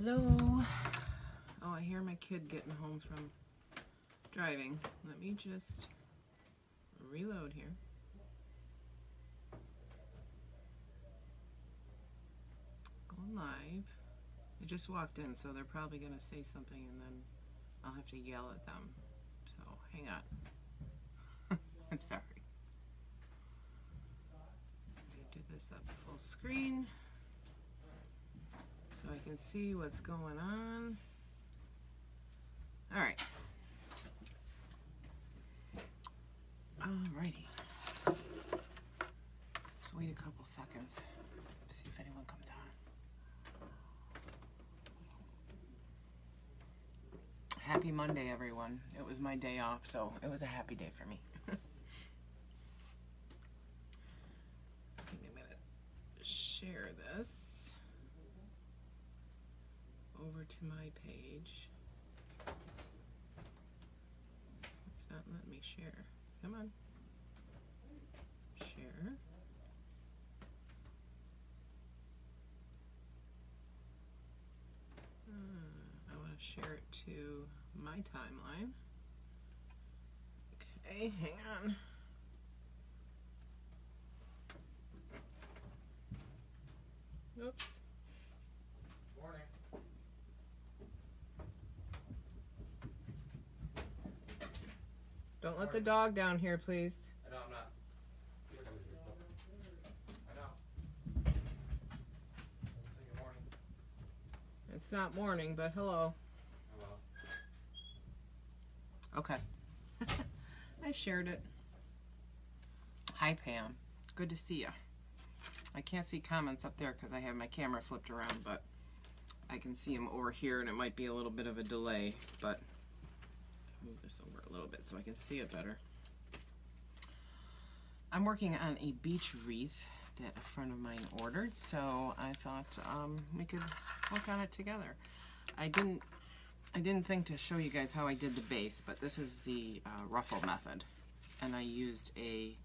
Hello. Oh, I hear my kid getting home from driving. Let me just reload here. Going live. I just walked in, so they're probably going to say something and then I'll have to yell at them. So hang on. I'm sorry. Let me do this up full screen so I can see what's going on. All right. Alrighty. Just wait a couple seconds to see if anyone comes on. Happy Monday, everyone. It was my day off, so it was a happy day for me. I think I'm gonna share this over to my page. It's not letting me share. Come on. Share. I want to share it to my timeline. Okay, hang on. Oops. Morning. Don't let the dog down here, please. I know, I'm not. I know. Good morning. It's not morning, but hello. Hello. Okay. I shared it. Hi, Pam. Good to see you. I can't see comments up there because I have my camera flipped around, but I can see them over here, and it might be a little bit of a delay, but move this over a little bit so I can see it better. I'm working on a beach wreath that a friend of mine ordered, so I thought we could work on it together. I didn't think to show you guys how I did the base, but this is the ruffle method, and I used a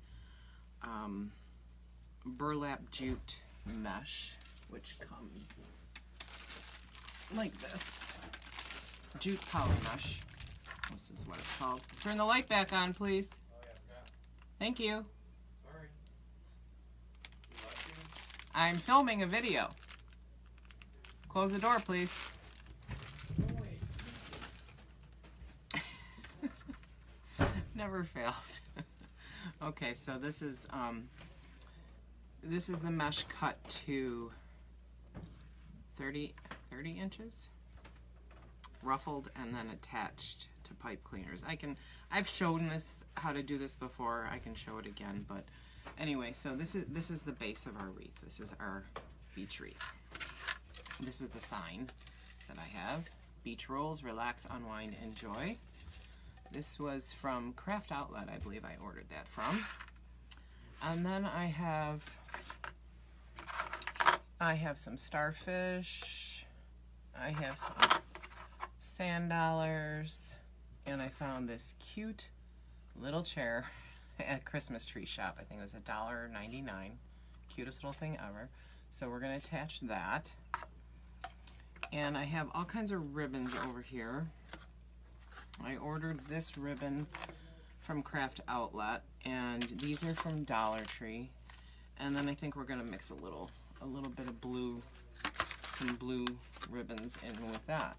burlap jute mesh, which comes like this. Jute Poly Mesh. This is what it's called. Turn the light back on, please. Oh yeah, I forgot. Thank you. Sorry. You like me? I'm filming a video. Close the door, please. Oh, wait. Never fails. Okay, so this is the mesh cut to 30 inches, ruffled and then attached to pipe cleaners. I've shown this how to do this before. I can show it again, but anyway, so this is the base of our wreath. This is our beach wreath. This is the sign that I have. Beach rolls, relax, unwind, enjoy. This was from Craft Outlet, I believe I ordered that from. And then I have some starfish. I have some sand dollars, and I found this cute little chair at Christmas tree shop. I think it was $1.99. Cutest little thing ever. So we're going to attach that. And I have all kinds of ribbons over here. I ordered this ribbon from Craft Outlet, and these are from Dollar Tree. And then I think we're going to mix a little bit of blue, some blue ribbons in with that.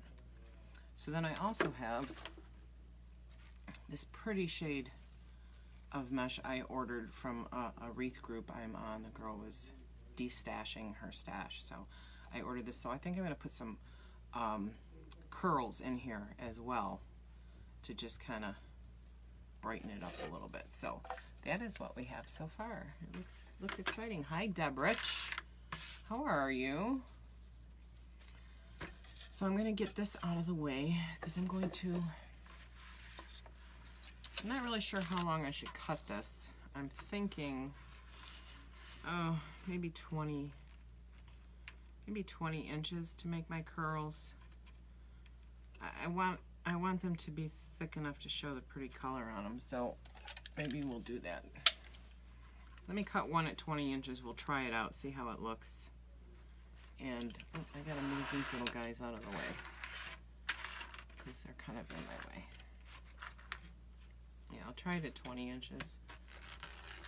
So then I also have this pretty shade of mesh I ordered from a wreath group I'm on. The girl was destashing her stash, so I ordered this. So I think I'm going to put some curls in here as well to just kind of brighten it up a little bit. So that is what we have so far. It looks exciting. Hi, Debrich. How are you? So I'm going to get this out of the way because I'm not really sure how long I should cut this. I'm thinking, oh, maybe 20 inches to make my curls. I want them to be thick enough to show the pretty color on them, so maybe we'll do that. Let me cut one at 20 inches. We'll try it out, see how it looks. And oh, I gotta move these little guys out of the way because they're kind of in my way. Yeah, I'll try it at 20 inches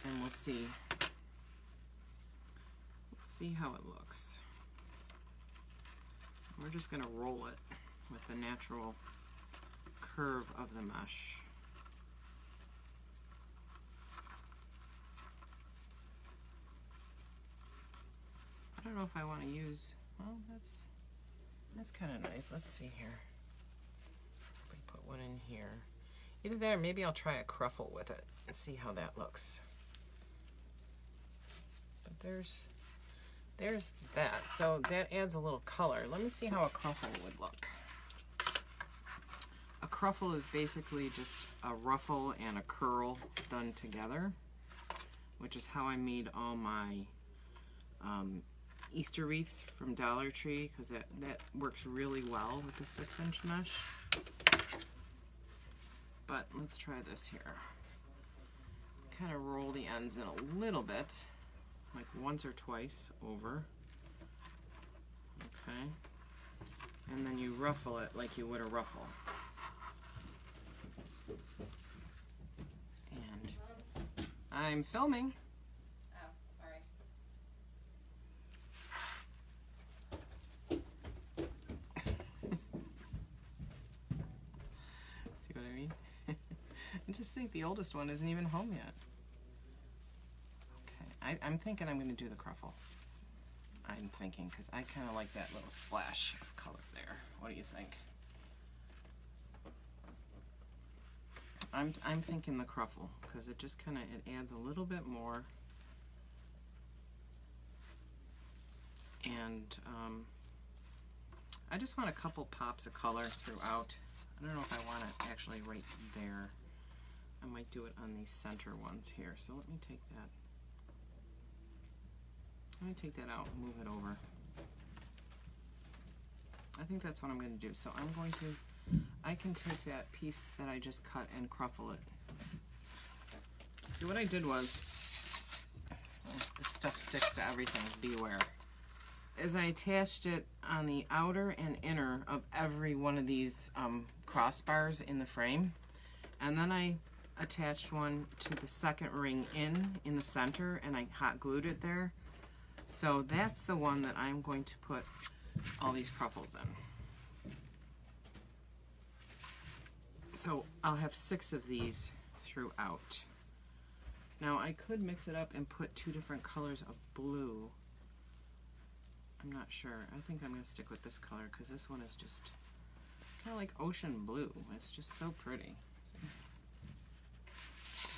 and we'll see. Let's see how it looks. We're just gonna roll it with the natural curve of the mesh. I don't know if I want to use, well, that's kind of nice. Let's see here. We put one in here. Either that or maybe I'll try a ruffle with it and see how that looks. But there's that. So that adds a little color. Let me see how a ruffle would look. A ruffle is basically just a ruffle and a curl done together, which is how I made all my Easter wreaths from Dollar Tree, because that works really well with the 6-inch mesh. But let's try this here. Kind of roll the ends in a little bit, like once or twice over. Okay. And then you ruffle it like you would a ruffle. And I'm filming. I just think the oldest one isn't even home yet. Okay, I'm thinking I'm going to do the ruffle. I'm thinking, because I kind of like that little splash of color there. What do you think? I'm thinking the ruffle, because it just kind of, it adds a little bit more. And I just want a couple pops of color throughout. I don't know if I want it actually right there. I might do it on these center ones here. So let me take that out and move it over. I think that's what I'm going to do. So I'm going to, I can take that piece that I just cut and ruffle it. See, what I did was, oh, this stuff sticks to everything, beware, is I attached it on the outer and inner of every one of these crossbars in the frame. And then I attached one to the second ring in the center, and I hot glued it there. So that's the one that I'm going to put all these ruffles in. So I'll have 6 of these throughout. Now I could mix it up and put 2 different colors of blue. I'm not sure. I think I'm going to stick with this color because this one is just kind of like ocean blue. It's just so pretty. See?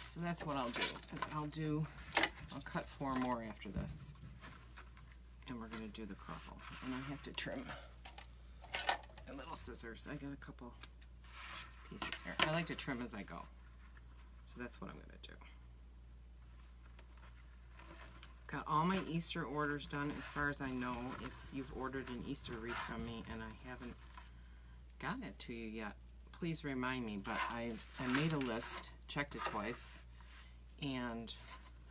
So that's what I'll do, is I'll cut 4 more after this. And we're going to do the ruffle. And I have to trim my little scissors. I got a couple pieces here. I like to trim as I go. So that's what I'm going to do. Got all my Easter orders done as far as I know. If you've ordered an Easter wreath from me and I haven't gotten it to you yet, please remind me. But I made a list, checked it twice, and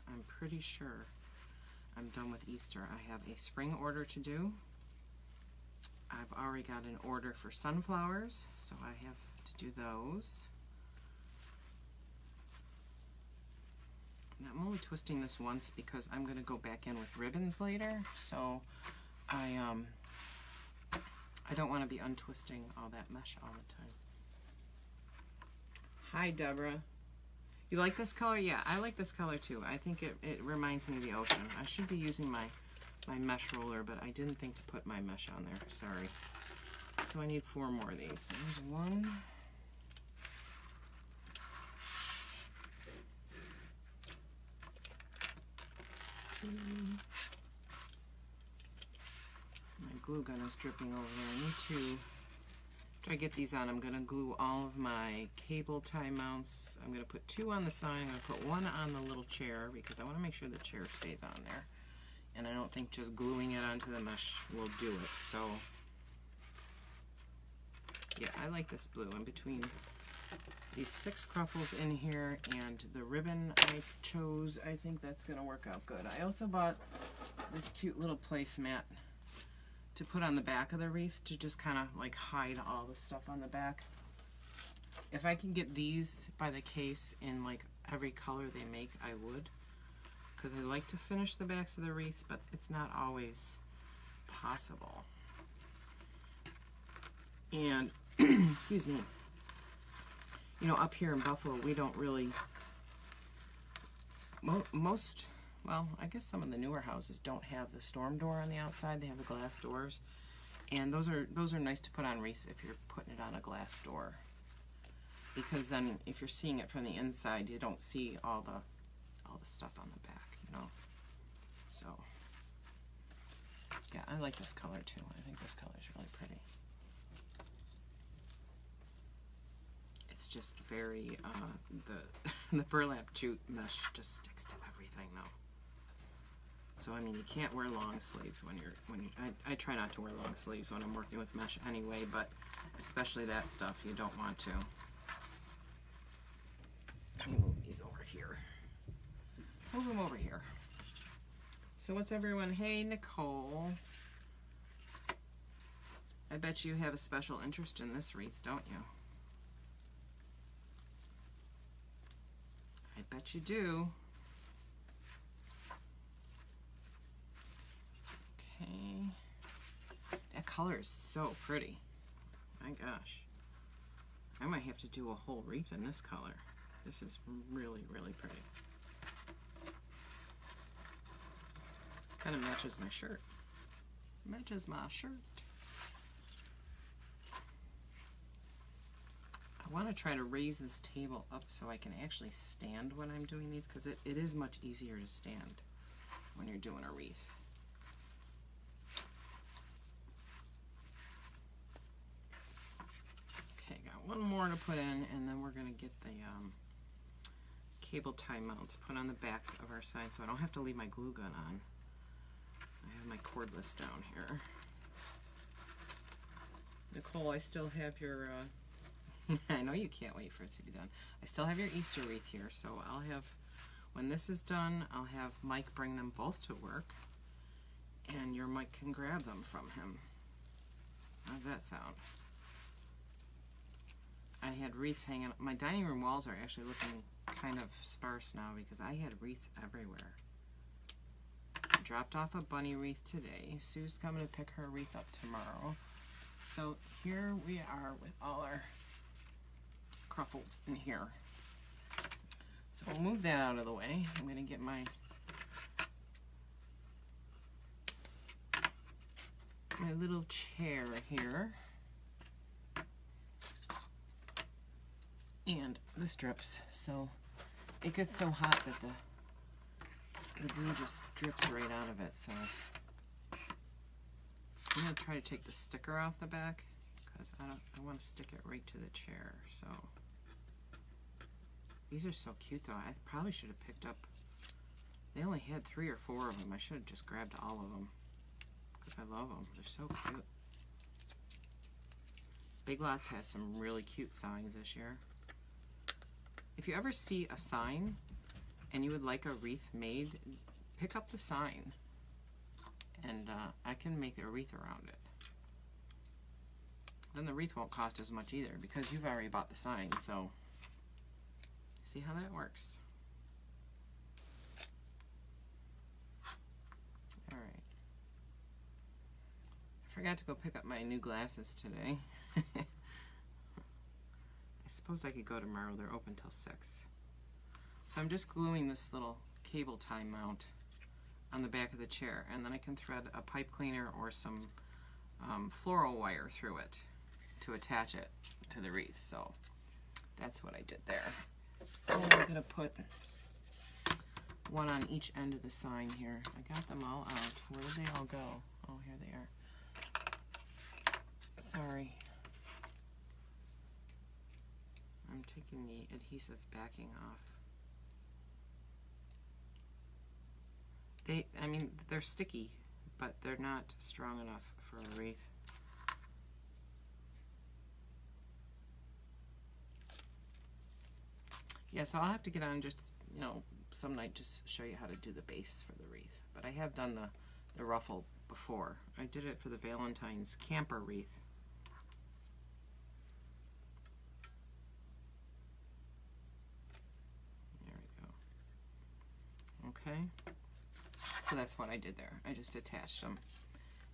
I'm pretty sure I'm done with Easter. I have a spring order to do. I've already got an order for sunflowers, so I have to do those. Now, I'm only twisting this once because I'm going to go back in with ribbons later, so I don't want to be untwisting all that mesh all the time. Hi, Deborah. You like this color? Yeah, I like this color too. I think it reminds me of the ocean. I should be using my mesh roller, but I didn't think to put my mesh on there. Sorry. So I need 4 more of these. So there's 1. My glue gun is dripping over there. I need to, after I get these on, I'm going to glue all of my cable tie mounts. I'm going to put 2 on the side. I'm going to put 1 on the little chair because I want to make sure the chair stays on there. And I don't think just gluing it onto the mesh will do it. So, yeah, I like this blue. In between these 6 ruffles in here and the ribbon I chose, I think that's going to work out good. I also bought this cute little placemat to put on the back of the wreath to just kind of like hide all the stuff on the back. If I can get these by the case in like every color they make, I would, because I like to finish the backs of the wreaths, but it's not always possible. And excuse me, you know, up here in Buffalo, we don't really, most, well, I guess some of the newer houses don't have the storm door on the outside. They have the glass doors, and those are nice to put on wreaths if you're putting it on a glass door, because then if you're seeing it from the inside, you don't see all the stuff on the back, you know. So yeah, I like this color too. I think this color is really pretty. It's just very the burlap jute mesh just sticks to everything though. So I mean, you can't wear long sleeves when I try not to wear long sleeves when I'm working with mesh anyway, but especially that stuff you don't want to. Let me move these over here. Move them over here. So what's everyone? Hey Nicole. I bet you have a special interest in this wreath, don't you? I bet you do. Okay. That color is so pretty. My gosh. I might have to do a whole wreath in this color. This is really, really pretty. Kind of matches my shirt. Matches my shirt. I want to try to raise this table up so I can actually stand when I'm doing these, because it is much easier to stand when you're doing a wreath. Okay, got one more to put in, and then we're going to get the cable tie mounts put on the backs of our signs so I don't have to leave my glue gun on. I have my cordless down here. Nicole, I still have your I know you can't wait for it to be done. I still have your Easter wreath here, so I'll have, when this is done, I'll have Mike bring them both to work, and your Mike can grab them from him. How does that sound? I had wreaths hanging up. My dining room walls are actually looking kind of sparse now because I had wreaths everywhere. I dropped off a bunny wreath today. Sue's coming to pick her wreath up tomorrow. So here we are with all our cruffles in here. So we'll move that out of the way. I'm going to get my little chair here. And this drips, so it gets so hot that the glue just drips right out of it. So I'm going to try to take the sticker off the back because I want to stick it right to the chair. So these are so cute though. I probably should have picked up, they only had 3 or 4 of them. I should have just grabbed all of them because I love them. They're so cute. Big Lots has some really cute signs this year. If you ever see a sign and you would like a wreath made, pick up the sign and I can make a wreath around it. Then the wreath won't cost as much either because you've already bought the sign, so see how that works. Alright. I forgot to go pick up my new glasses today. I suppose I could go tomorrow. They're open till 6. So I'm just gluing this little cable tie mount on the back of the chair, and then I can thread a pipe cleaner or some floral wire through it to attach it to the wreath. So that's what I did there. And I'm going to put one on each end of the sign here. I got them all out. Where did they all go? Oh, here they are. Sorry. I'm taking the adhesive backing off. I mean, they're sticky, but they're not strong enough for a wreath. Yeah, so I'll have to get on just, you know, some night just show you how to do the base for the wreath. But I have done the ruffle before. I did it for the Valentine's camper wreath. There we go. Okay. So that's what I did there. I just attached them.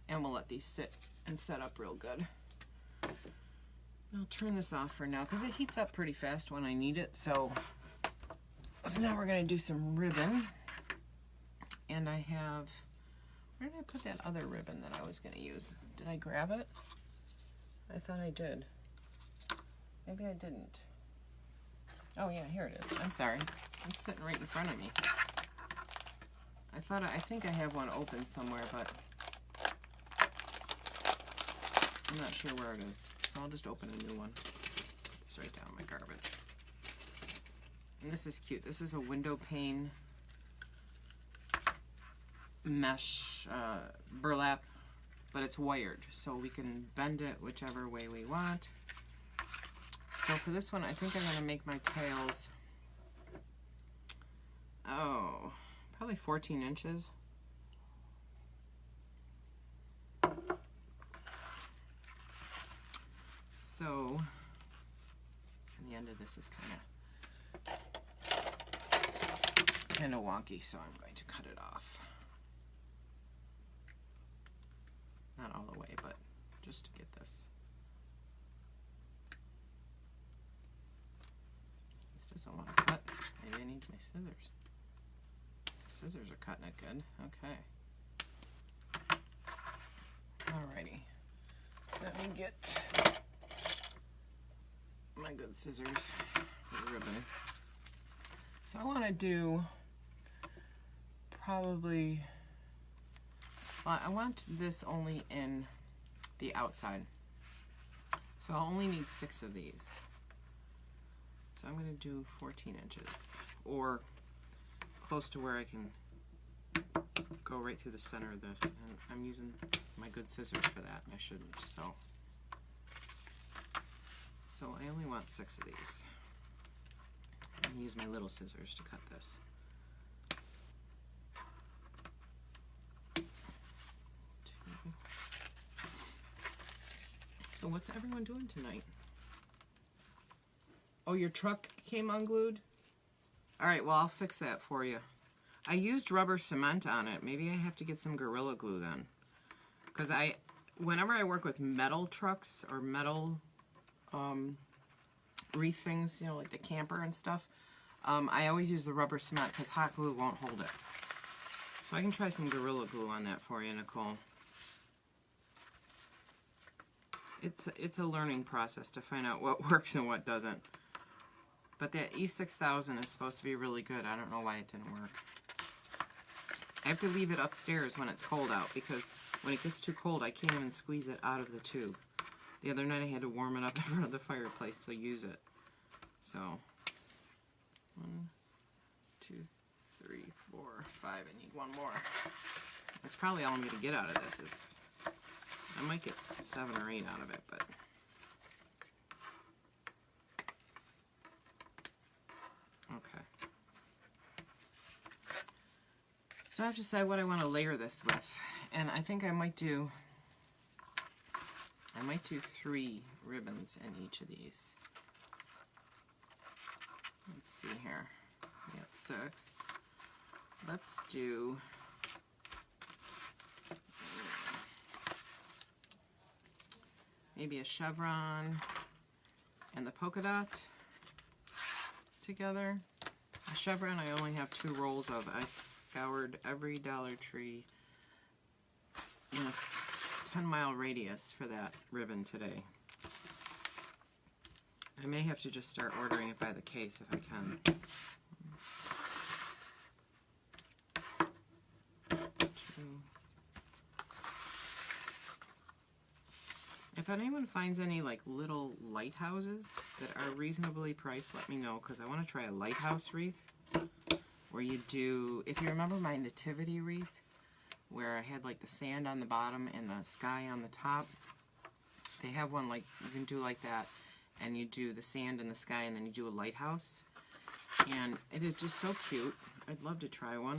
And we'll let these sit and set up real good. I'll turn this off for now because it heats up pretty fast when I need it. So now we're going to do some ribbon. And I have, where did I put that other ribbon that I was going to use? Did I grab it? I thought I did. Maybe I didn't. Oh yeah, here it is. I'm sorry. It's sitting right in front of me. I think I have one open somewhere, but I'm not sure where it is. So I'll just open a new one. Put this right down in my garbage. And this is cute. This is a window pane mesh burlap, but it's wired, so we can bend it whichever way we want. So for this one, I think I'm going to make my tails, oh, probably 14 inches. So, and the end of this is kind of wonky, so I'm going to cut it off. Not all the way, but just to get this. This doesn't want to cut. Maybe I need my scissors. Scissors are cutting it good. Okay. Alrighty. Let me get my good scissors for the ribbon. So I want to do probably, well, I want this only in the outside. So I'll only need 6 of these. So I'm going to do 14 inches, or close to where I can go right through the center of this. And I'm using my good scissors for that, and I shouldn't, so I only want 6 of these. I'm going to use my little scissors to cut this. So what's everyone doing tonight? Oh, your truck came unglued? All right, well, I'll fix that for you. I used rubber cement on it. Maybe I have to get some Gorilla Glue then. Because whenever I work with metal trucks or metal wreath things, you know, like the camper and stuff, I always use the rubber cement because hot glue won't hold it. So I can try some Gorilla Glue on that for you, Nicole. It's a learning process to find out what works and what doesn't. But that E6000 is supposed to be really good. I don't know why it didn't work. I have to leave it upstairs when it's cold out because when it gets too cold, I can't even squeeze it out of the tube. The other night I had to warm it up in front of the fireplace to use it. So, 1, 2, 3, 4, 5. I need one more. That's probably all I'm going to get out of this. I might get 7 or 8 out of it, but okay. So I have to decide what I want to layer this with, and I think I might do 3 ribbons in each of these. Let's see here. We got 6. Let's do maybe a chevron and the polka dot together. A chevron I only have 2 rolls of. I scoured every Dollar Tree in a 10-mile radius for that ribbon today. I may have to just start ordering it by the case if I can. 2. If anyone finds any like little lighthouses that are reasonably priced, let me know, because I want to try a lighthouse wreath where you do, if you remember my nativity wreath where I had like the sand on the bottom and the sky on the top, they have one like you can do like that, and you do the sand and the sky and then you do a lighthouse, and it is just so cute. I'd love to try one.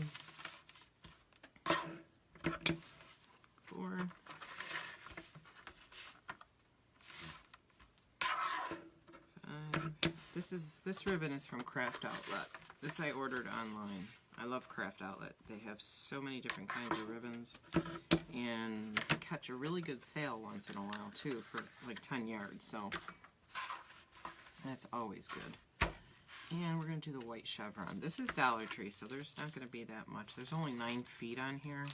this ribbon is from Craft Outlet. This I ordered online. I love Craft Outlet. They have so many different kinds of ribbons, and you can catch a really good sale once in a while too for like 10 yards. So that's always good. And we're going to do the white chevron. This is Dollar Tree, so there's not going to be that much. There's only 9 feet on here.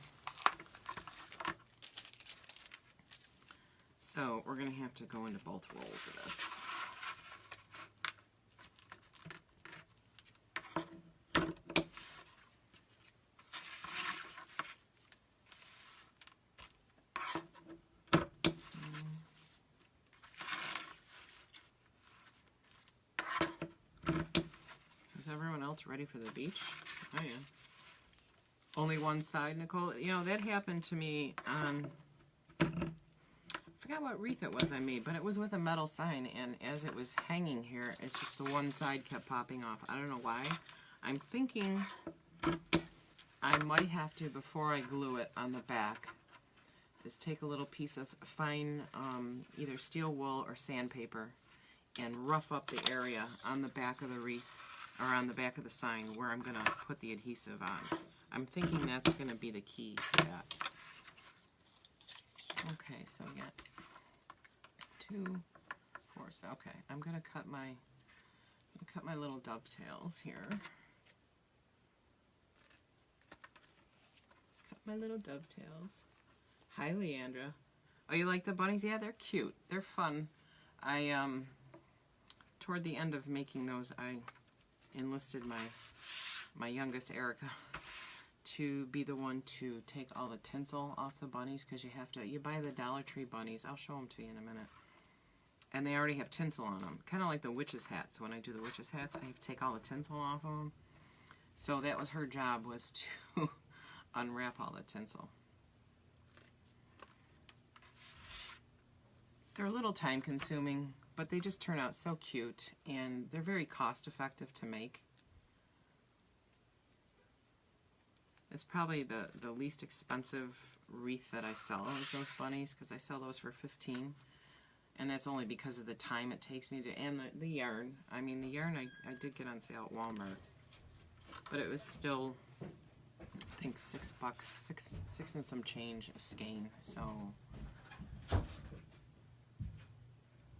So we're going to have to go into both rolls of this. Is everyone else ready for the beach? I am. Only one side, Nicole? You know, that happened to me on... I forgot what wreath it was I made, but it was with a metal sign, and as it was hanging here, it's just the one side kept popping off. I don't know why. I'm thinking I might have to, before I glue it on the back, is take a little piece of fine either steel wool or sandpaper and rough up the area on the back of the wreath, or on the back of the sign where I'm going to put the adhesive on. I'm thinking that's going to be the key to that. Okay, so we got 2, 4, so okay, I'm going to cut my little dovetails here. Cut my little dovetails. Hi, Leandra. Oh, you like the bunnies? Yeah, they're cute. They're fun. I, toward the end of making those, I enlisted my youngest, Erica, to be the one to take all the tinsel off the bunnies, because you buy the Dollar Tree bunnies. I'll show them to you in a minute. And they already have tinsel on them, kind of like the witch's hats. When I do the witch's hats, I have to take all the tinsel off of them. So that was her job, was to unwrap all the tinsel. They're a little time consuming, but they just turn out so cute, and they're very cost effective to make. It's probably the least expensive wreath that I sell is those bunnies, because I sell those for $15, and that's only because of the time it takes me to, and the yarn. I mean, the yarn I did get on sale at Walmart, but it was still, I think, $6, six and some change a skein. So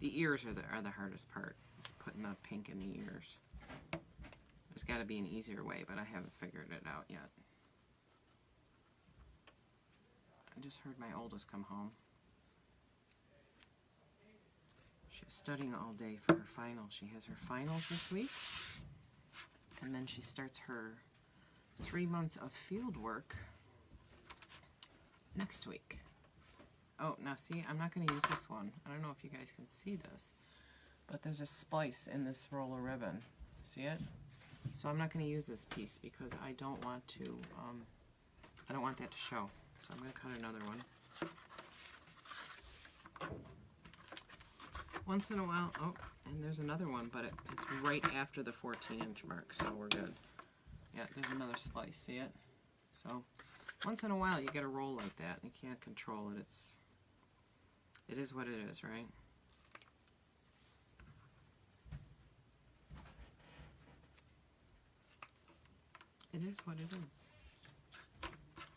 the ears are the hardest part, is putting the pink in the ears. There's got to be an easier way, but I haven't figured it out yet. I just heard my oldest come home. She was studying all day for her final. She has her finals this week, and then she starts her 3 months of field work next week. Oh, now see, I'm not going to use this one. I don't know if you guys can see this, but there's a splice in this roll of ribbon. See it? So I'm not going to use this piece because I don't want to, I don't want that to show. So I'm going to cut another one. Once in a while, oh, and there's another one, but it's right after the 14-inch mark, so we're good. Yeah, there's another splice, see it? So once in a while you get a roll like that, and you can't control it. It is what it is, right? It is what it is.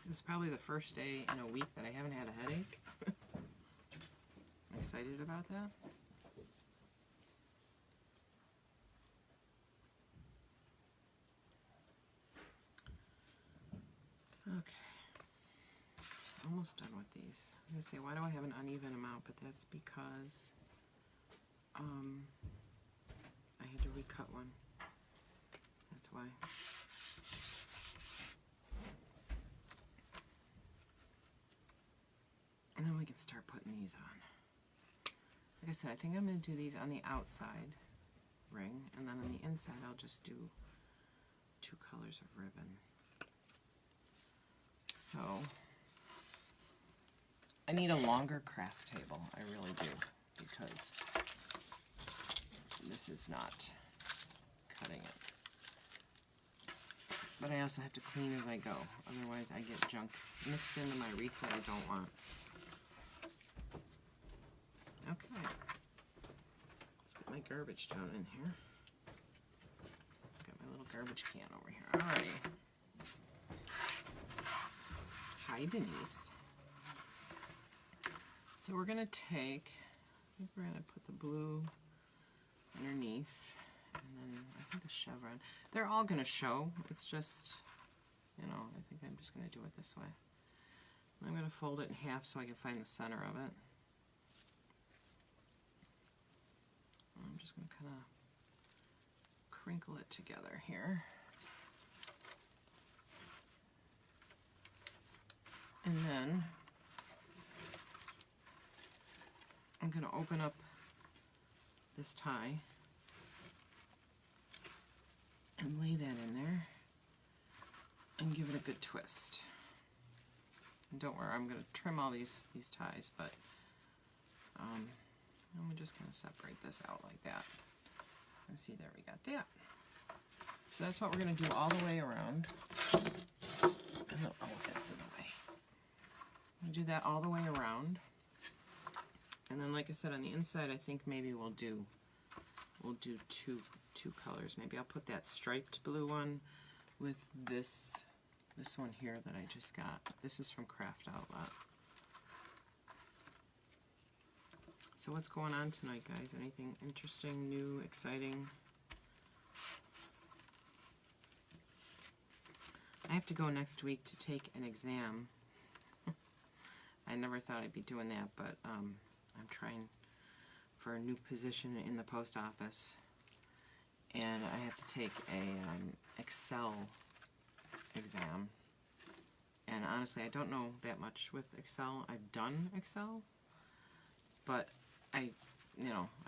This is probably the first day in a week that I haven't had a headache. I'm excited about that. Okay. Almost done with these. I was going to say, why do I have an uneven amount? But that's because I had to recut one. That's why. And then we can start putting these on. Like I said, I think I'm going to do these on the outside ring, and then on the inside I'll just do 2 colors of ribbon. So I need a longer craft table, I really do, because this is not cutting it. But I also have to clean as I go, otherwise I get junk mixed into my wreath that I don't want. Okay, let's get my garbage down in here. garbage can over here. Alrighty. Hi, Denise. So we're gonna take, I think we're gonna put the blue underneath, and then I think the chevron. They're all gonna show. It's just, you know, I think I'm just gonna do it this way. I'm gonna fold it in half so I can find the center of it. I'm just gonna kind of crinkle it together here. And then I'm going to open up this tie and lay that in there and give it a good twist. And don't worry, I'm going to trim all these ties, but I'm just going to separate this out like that. And see, there we got that. So that's what we're going to do all the way around. Oh, that's in the way. I'm going to do that all the way around. And then, like I said, on the inside, I think maybe we'll do two colors. Maybe I'll put that striped blue one with this one here that I just got. This is from Craft Outlet. So what's going on tonight, guys? Anything interesting, new, exciting? I have to go next week to take an exam. I never thought I'd be doing that, but I'm trying for a new position in the post office, and I have to take a Excel exam. And honestly, I don't know that much with Excel. I've done Excel, but I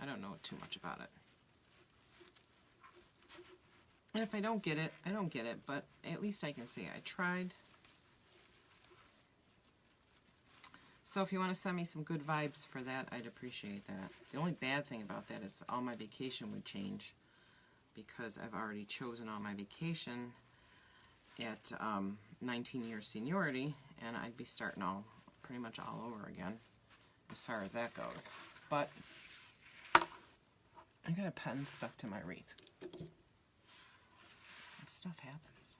don't know too much about it. And if I don't get it, I don't get it, but at least I can say I tried. So if you want to send me some good vibes for that, I'd appreciate that. The only bad thing about that is all my vacation would change, because I've already chosen all my vacation at 19 years seniority, and I'd be starting pretty much all over again as far as that goes. But I got a pen stuck to my wreath. Stuff happens.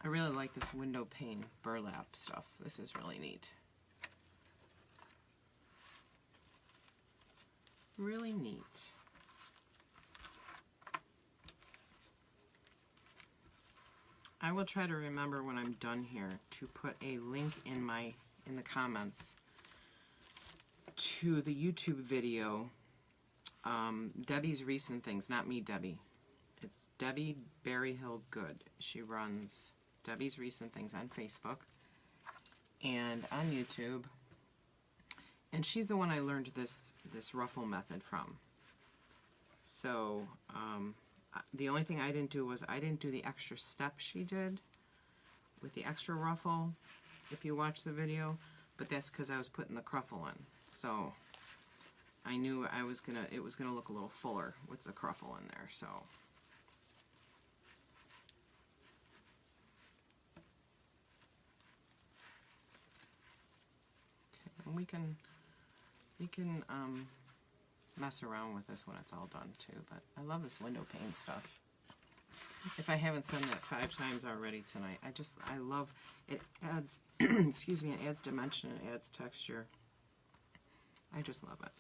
I really like this window pane burlap stuff. This is really neat. Really neat. I will try to remember when I'm done here to put a link in the comments to the YouTube video. Debi's recent things, not me, Debi. It's Debi Berryhill Good. She runs Debi's recent things on Facebook and on YouTube, and she's the one I learned this ruffle method from. So the only thing I didn't do was I didn't do the extra step she did with the extra ruffle, if you watch the video, but that's because I was putting the cruffle in. So I knew it was gonna look a little fuller with the cruffle in there. So okay, and we can mess around with this when it's all done too. But I love this window pane stuff. If I haven't said that 5 times already tonight, I love it. Adds excuse me, it adds dimension, it adds texture. I just love it.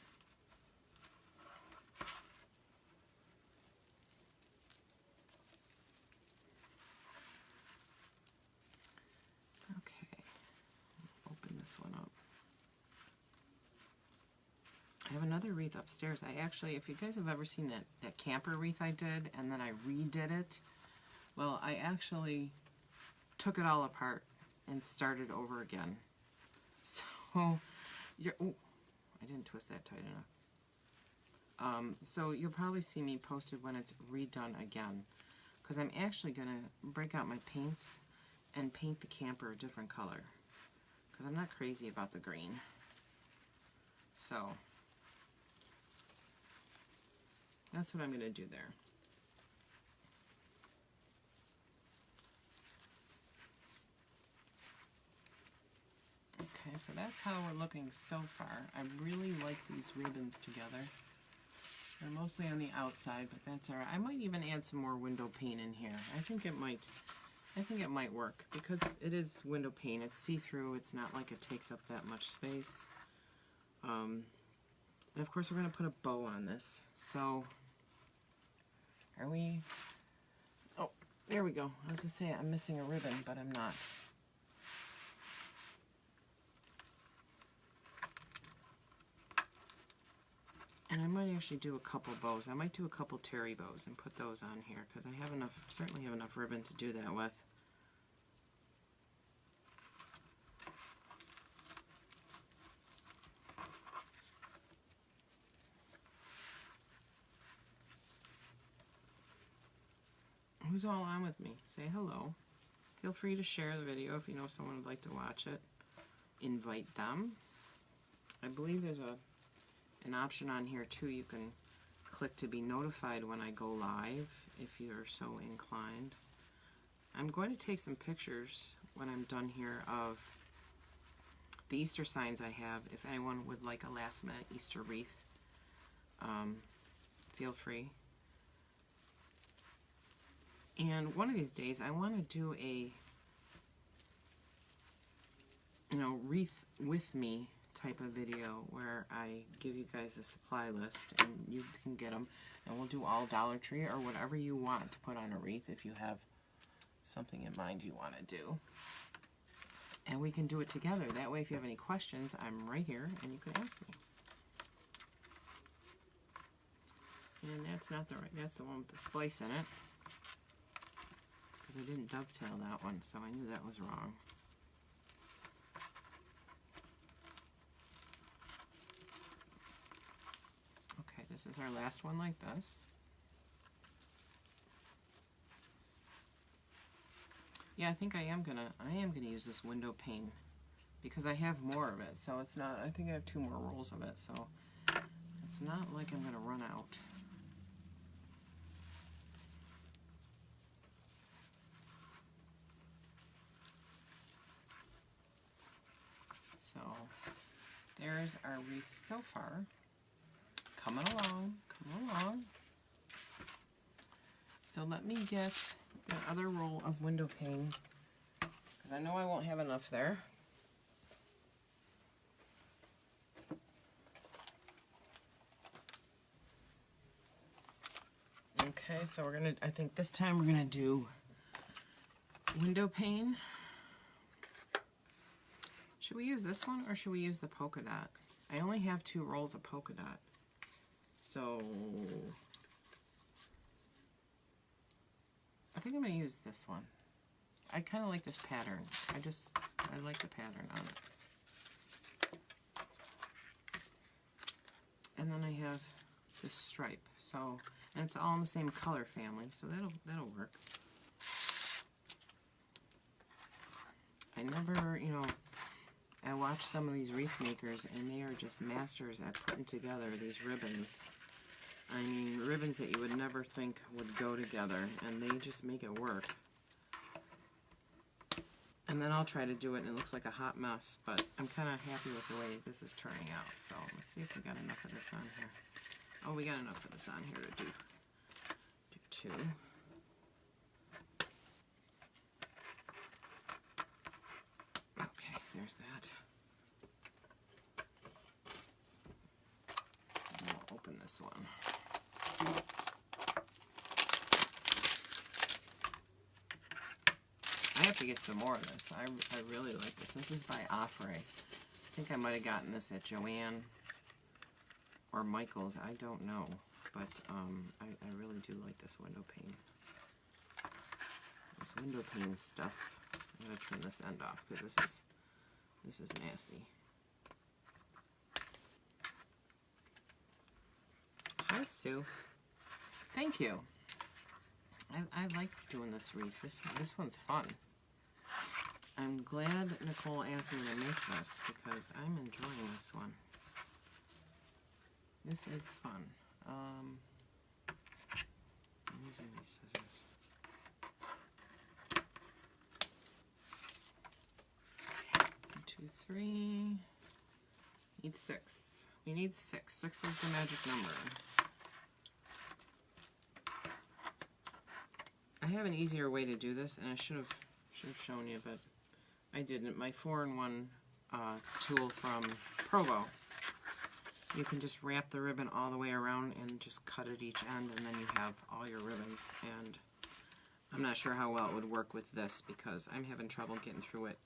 Okay, open this one up. I have another wreath upstairs. I actually, if you guys have ever seen that camper wreath I did and then I redid it, well, I actually took it all apart and started over again. So, I didn't twist that tight enough. So you'll probably see me posted when it's redone again, because I'm actually going to break out my paints and paint the camper a different color, because I'm not crazy about the green. So that's what I'm going to do there. Okay, so that's how we're looking so far. I really like these ribbons together. They're mostly on the outside, but that's all right. I might even add some more window pane in here. I think it might work because it is window pane. It's see-through. It's not like it takes up that much space. And of course, we're going to put a bow on this. So, are we? Oh, there we go. I was just saying I'm missing a ribbon, but I'm not. And I might actually do a couple bows. I might do a couple terry bows and put those on here because I have enough, certainly have enough ribbon to do that with. Who's all on with me? Say hello. Feel free to share the video if you know someone would like to watch it. Invite them. I believe there's an option on here too. You can click to be notified when I go live if you're so inclined. I'm going to take some pictures when I'm done here of the Easter signs I have. If anyone would like a last minute Easter wreath, feel free. And one of these days I want to do a wreath with me type of video where I give you guys a supply list and you can get them, and we'll do all Dollar Tree or whatever you want to put on a wreath if you have something in mind you want to do. And we can do it together. That way if you have any questions, I'm right here and you can ask me. And that's not the right, that's the one with the splice in it. Because I didn't dovetail that one, so I knew that was wrong. Okay, this is our last one like this. Yeah, I think I am gonna use this window pane because I have more of it, so it's not, I think I have 2 more rolls of it, so it's not like I'm gonna run out. So there's our wreath so far. Coming along, coming along. So let me get the other roll of window pane because I know I won't have enough there. Okay, so we're gonna, I think this time we're gonna do window pane. Should we use this one or should we use the polka dot? I only have 2 rolls of polka dot. So I think I'm going to use this one. I kind of like this pattern. I like the pattern on it. And then I have this stripe. So, and it's all in the same color family, so that'll work. I never, I watch some of these wreath makers and they are just masters at putting together these ribbons. I mean, ribbons that you would never think would go together, and they just make it work. And then I'll try to do it and it looks like a hot mess, but I'm kind of happy with the way this is turning out. So let's see if we got enough of this on here. Oh, we got enough of this on here to do 2. Okay, there's that. And we'll open this one. I have to get some more of this. I really like this. This is by Offray. I think I might have gotten this at Joann or Michael's. I don't know. But I really do like this window pane. This window pane stuff. I'm going to trim this end off because this is nasty. Hi, Sue. Thank you. I like doing this wreath. This one's fun. I'm glad Nicole asked me to make this because I'm enjoying this one. This is fun. I'm using these scissors. 1, 2, 3. Need 6. We need 6. 6 is the magic number. have an easier way to do this, and I should have shown you, but I didn't. My 4-in-1 tool from Provo. You can just wrap the ribbon all the way around and just cut at each end, and then you have all your ribbons. And I'm not sure how well it would work with this because I'm having trouble getting through it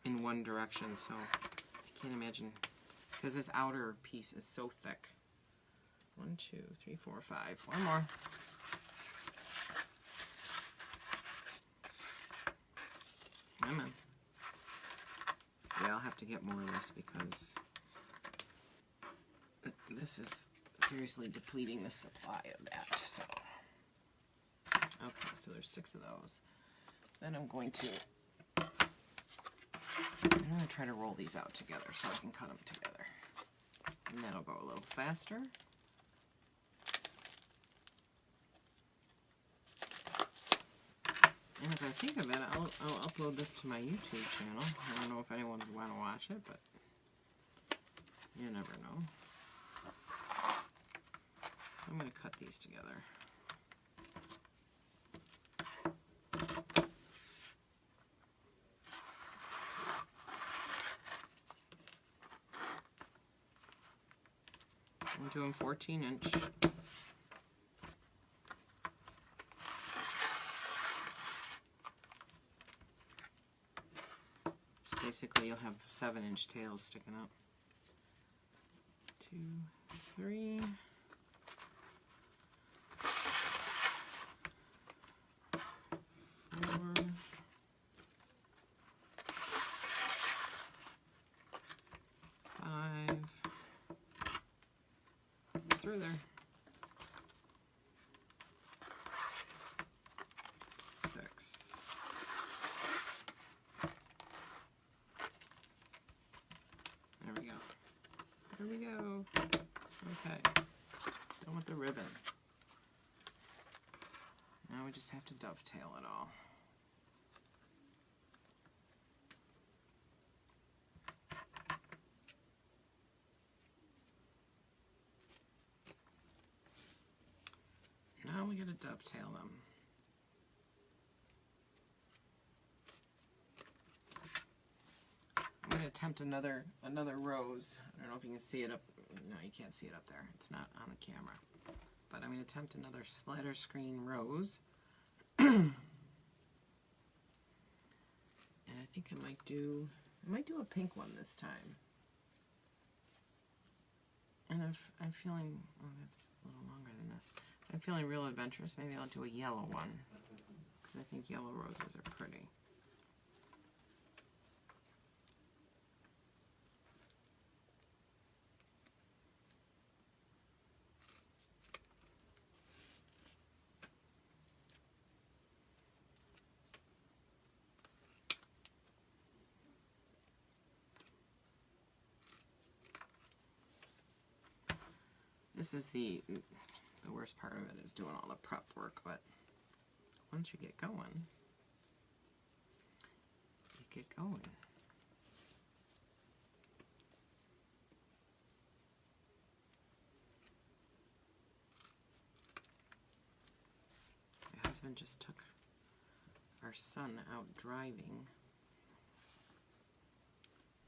in one direction, so I can't imagine, because this outer piece is so thick. 1, 2, 3, 4, 5. One more. Come on. Yeah, I'll have to get more of this because this is seriously depleting the supply of that. So, okay, so there's 6 of those. Then I'm going to try to roll these out together so I can cut them together, and that'll go a little faster. And if I think of it, I'll upload this to my YouTube channel. I don't know if anyone would want to watch it, but you never know. So I'm going to cut these together. I'm doing 14-inch. Basically, you'll have 7-inch tails sticking up. 2, 3. 4. 5. Through there. 6. There we go. There we go. Okay. Done with the ribbon. Now we just have to dovetail it all. Now we gotta dovetail them. I'm going to attempt another rose. I don't know if you can see it up. No, you can't see it up there. It's not on the camera. But I'm going to attempt another splatter screen rose. And I think I might do a pink one this time. And I'm feeling, oh, that's a little longer than this. I'm feeling real adventurous. Maybe I'll do a yellow one, because I think yellow roses are pretty. This is the worst part of it, is doing all the prep work, but once you get going, you get going. My husband just took our son out driving,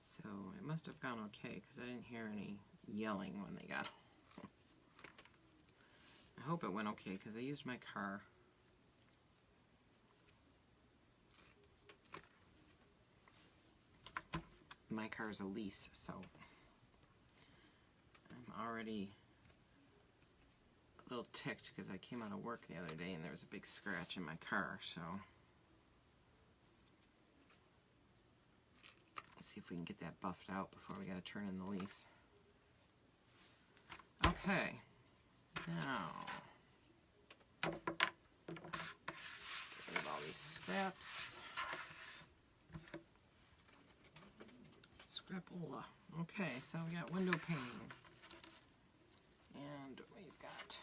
so it must have gone okay because I didn't hear any yelling when they got home. I hope it went okay because I used my car. My car is a lease, so I'm already a little ticked because I came out of work the other day and there was a big scratch in my car, so let's see if we can get that buffed out before we gotta turn in the lease. Okay. Now, get rid of all these scraps. Scrapola. Okay, so we got window pane. And we've got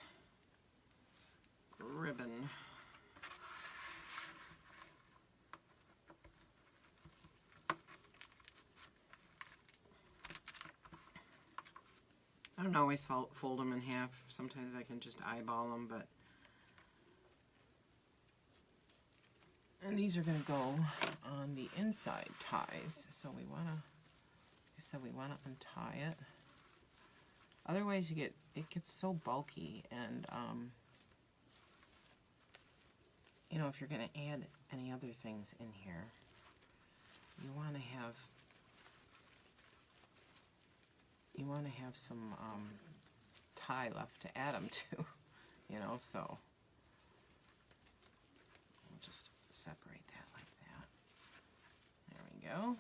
ribbon. I don't always fold them in half. Sometimes I can just eyeball them, but And these are going to go on the inside ties. So we want to, like I said, we want to untie it. Otherwise it gets so bulky, and you know, if you're going to add any other things in here, you want to have some tie left to add them to, you know, so we'll just separate that like that. There we go.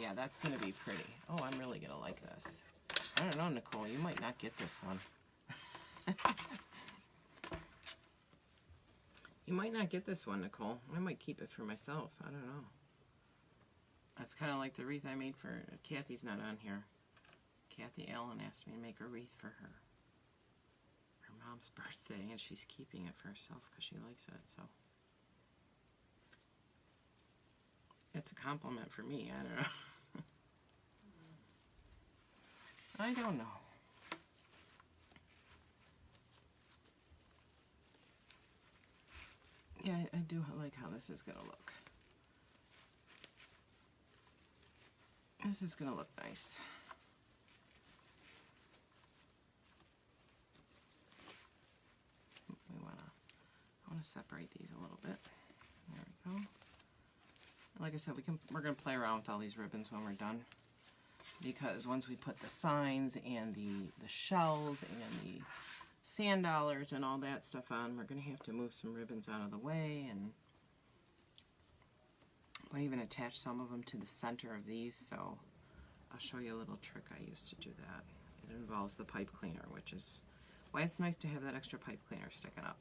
Yeah, that's going to be pretty. Oh, I'm really going to like this. I don't know, Nicole, you might not get this one. You might not get this one, Nicole. I might keep it for myself. I don't know. That's kind of like the wreath I made for Kathy's not on here. Kathy Allen asked me to make a wreath for her mom's birthday, and she's keeping it for herself because she likes it. So it's a compliment for me. I don't know. I don't know. Yeah, I do like how this is going to look. This is going to look nice. I want to separate these a little bit. There we go. Like I said, we're going to play around with all these ribbons when we're done, because once we put the signs and the shells and the sand dollars and all that stuff on, we're going to have to move some ribbons out of the way, and I'll even attach some of them to the center of these. So I'll show you a little trick I used to do that. It involves the pipe cleaner, which is why it's nice to have that extra pipe cleaner sticking up.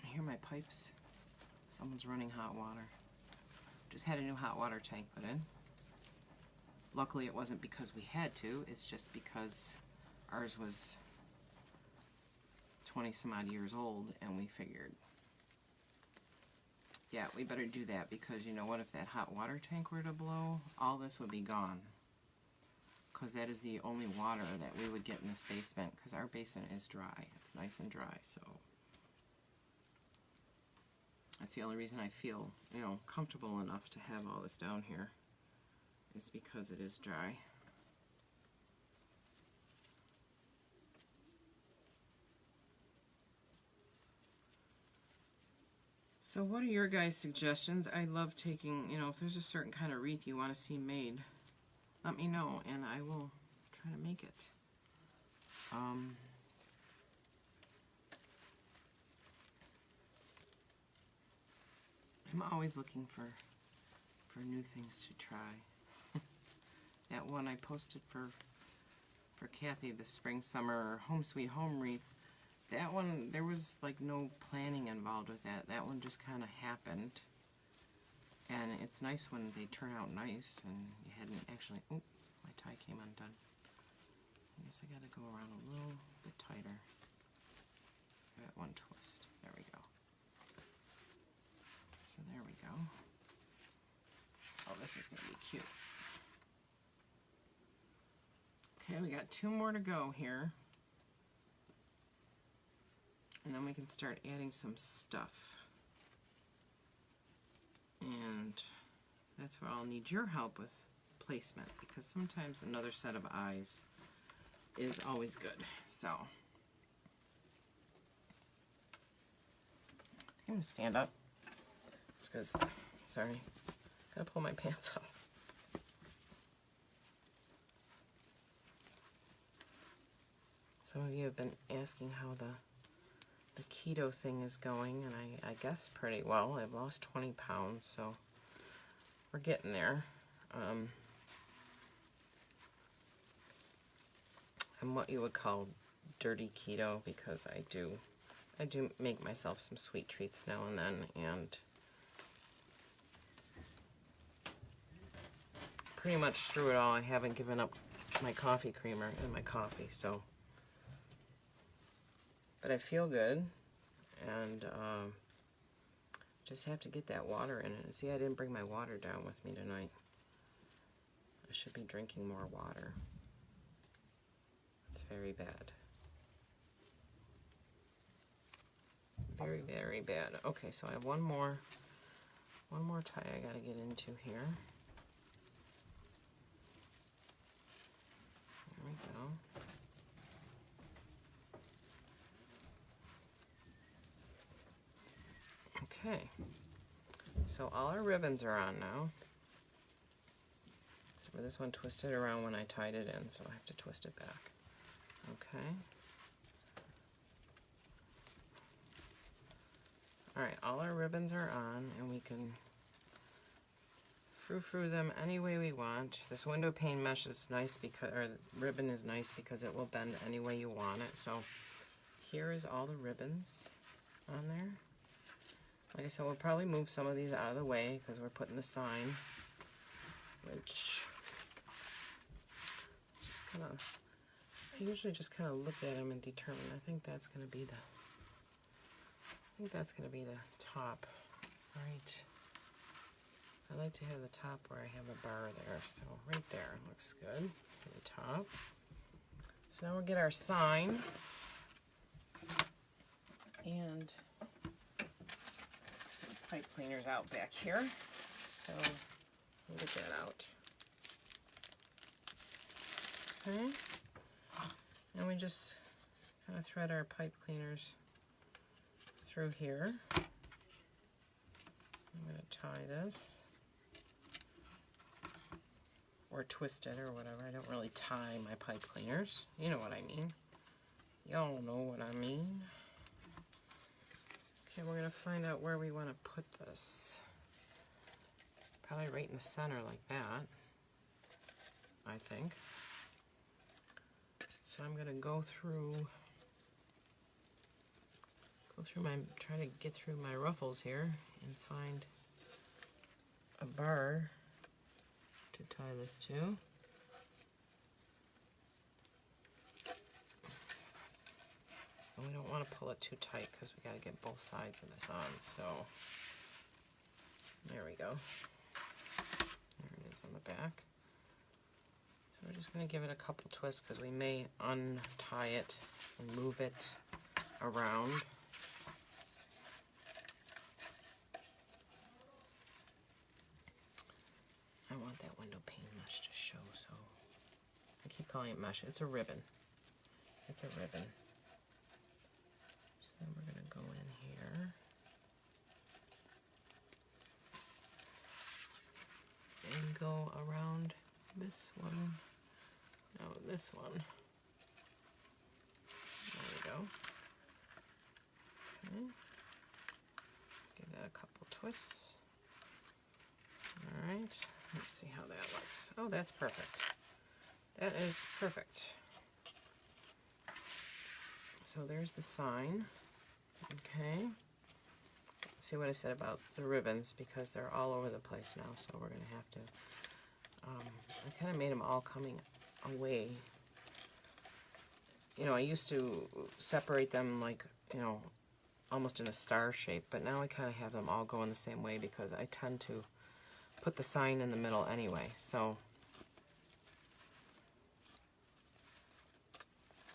Hear my pipes? Someone's running hot water. Just had a new hot water tank put in. Luckily it wasn't because we had to, it's just because ours was 20 some odd years old, and we figured, yeah, we better do that, because you know what, if that hot water tank were to blow, all this would be gone. Because that is the only water that we would get in this basement, because our basement is dry. It's nice and dry, so that's the only reason I feel, you know, comfortable enough to have all this down here, is because it is dry. So what are your guys' suggestions? I love taking, you know, if there's a certain kind of wreath you want to see made, let me know and I will try to make it. I'm always looking for new things to try. That one I posted for Kathy, the spring summer home sweet home wreath, that one, there was like no planning involved with that. That one just kind of happened, and it's nice when they turn out nice and you hadn't actually, oh, my tie came undone. I guess I gotta go around a little bit tighter. Give it one twist. There we go. So there we go. Oh, this is gonna be cute. Okay, we got 2 more to go here. And then we can start adding some stuff. And that's where I'll need your help with placement, because sometimes another set of eyes is always good. So I'm gonna stand up. Just because, sorry, gotta pull my pants up. Some of you have been asking how the keto thing is going, and I guess pretty well. I've lost 20 pounds, so we're getting there. I'm what you would call dirty keto, because I do make myself some sweet treats now and then, and pretty much through it all I haven't given up my coffee creamer in my coffee, so. But I feel good, and Just have to get that water in it. See, I didn't bring my water down with me tonight. I should be drinking more water. It's very bad. Very, very bad. Okay, so I have one more tie I gotta get into here. There we go. Okay, so all our ribbons are on now. So this one twisted around when I tied it in, so I have to twist it back. Okay. Alright, all our ribbons are on, and we can frou-frou them any way we want. This window pane mesh is nice because, or ribbon is nice because it will bend any way you want it. So here is all the ribbons on there. Like I said, we'll probably move some of these out of the way because we're putting the sign, which just kind of, I usually just kind of look at them and determine. I think that's going to be the top, right? I like to have the top where I have a bar there, so right there looks good for the top. So now we'll get our sign, and some pipe cleaners out back here, so we'll get that out. Okay, and we just kind of thread our pipe cleaners through here. I'm going to tie this, or twist it, or whatever. I don't really tie my pipe cleaners. You know what I mean. Y'all know what I mean. Okay, we're going to find out where we want to put this. Probably right in the center like that, I think. So I'm going to go through try to get through my ruffles here and find a bar to tie this to. And we don't want to pull it too tight because we got to get both sides of this on. So there we go. There it is on the back. So we're just going to give it a couple twists because we may untie it and move it around. I want that window pane mesh to show, so I keep calling it mesh. It's a ribbon. It's a ribbon. So then we're going to go in here and go around this one. No, this one. There we go. Okay. Give that a couple twists. All right. Let's see how that looks. Oh, that's perfect. That is perfect. So there's the sign. Okay. See what I said about the ribbons, because they're all over the place now, so we're going to have to, I kind of made them all coming away. You know, I used to separate them like, you know, almost in a star shape, but now I kind of have them all going the same way because I tend to put the sign in the middle anyway. So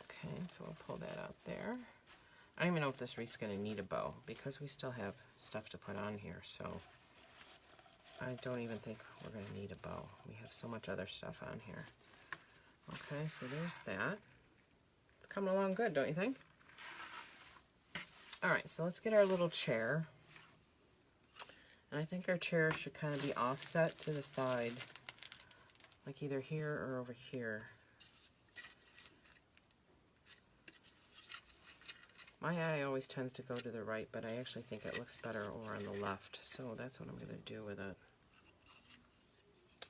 okay, so we'll pull that out there. I don't even know if this wreath's going to need a bow because we still have stuff to put on here, so I don't even think we're going to need a bow. We have so much other stuff on here. Okay, so there's that. It's coming along good, don't you think? Alright, so let's get our little chair. And I think our chair should kind of be offset to the side, like either here or over here. My eye always tends to go to the right, but I actually think it looks better over on the left, so that's what I'm going to do with it.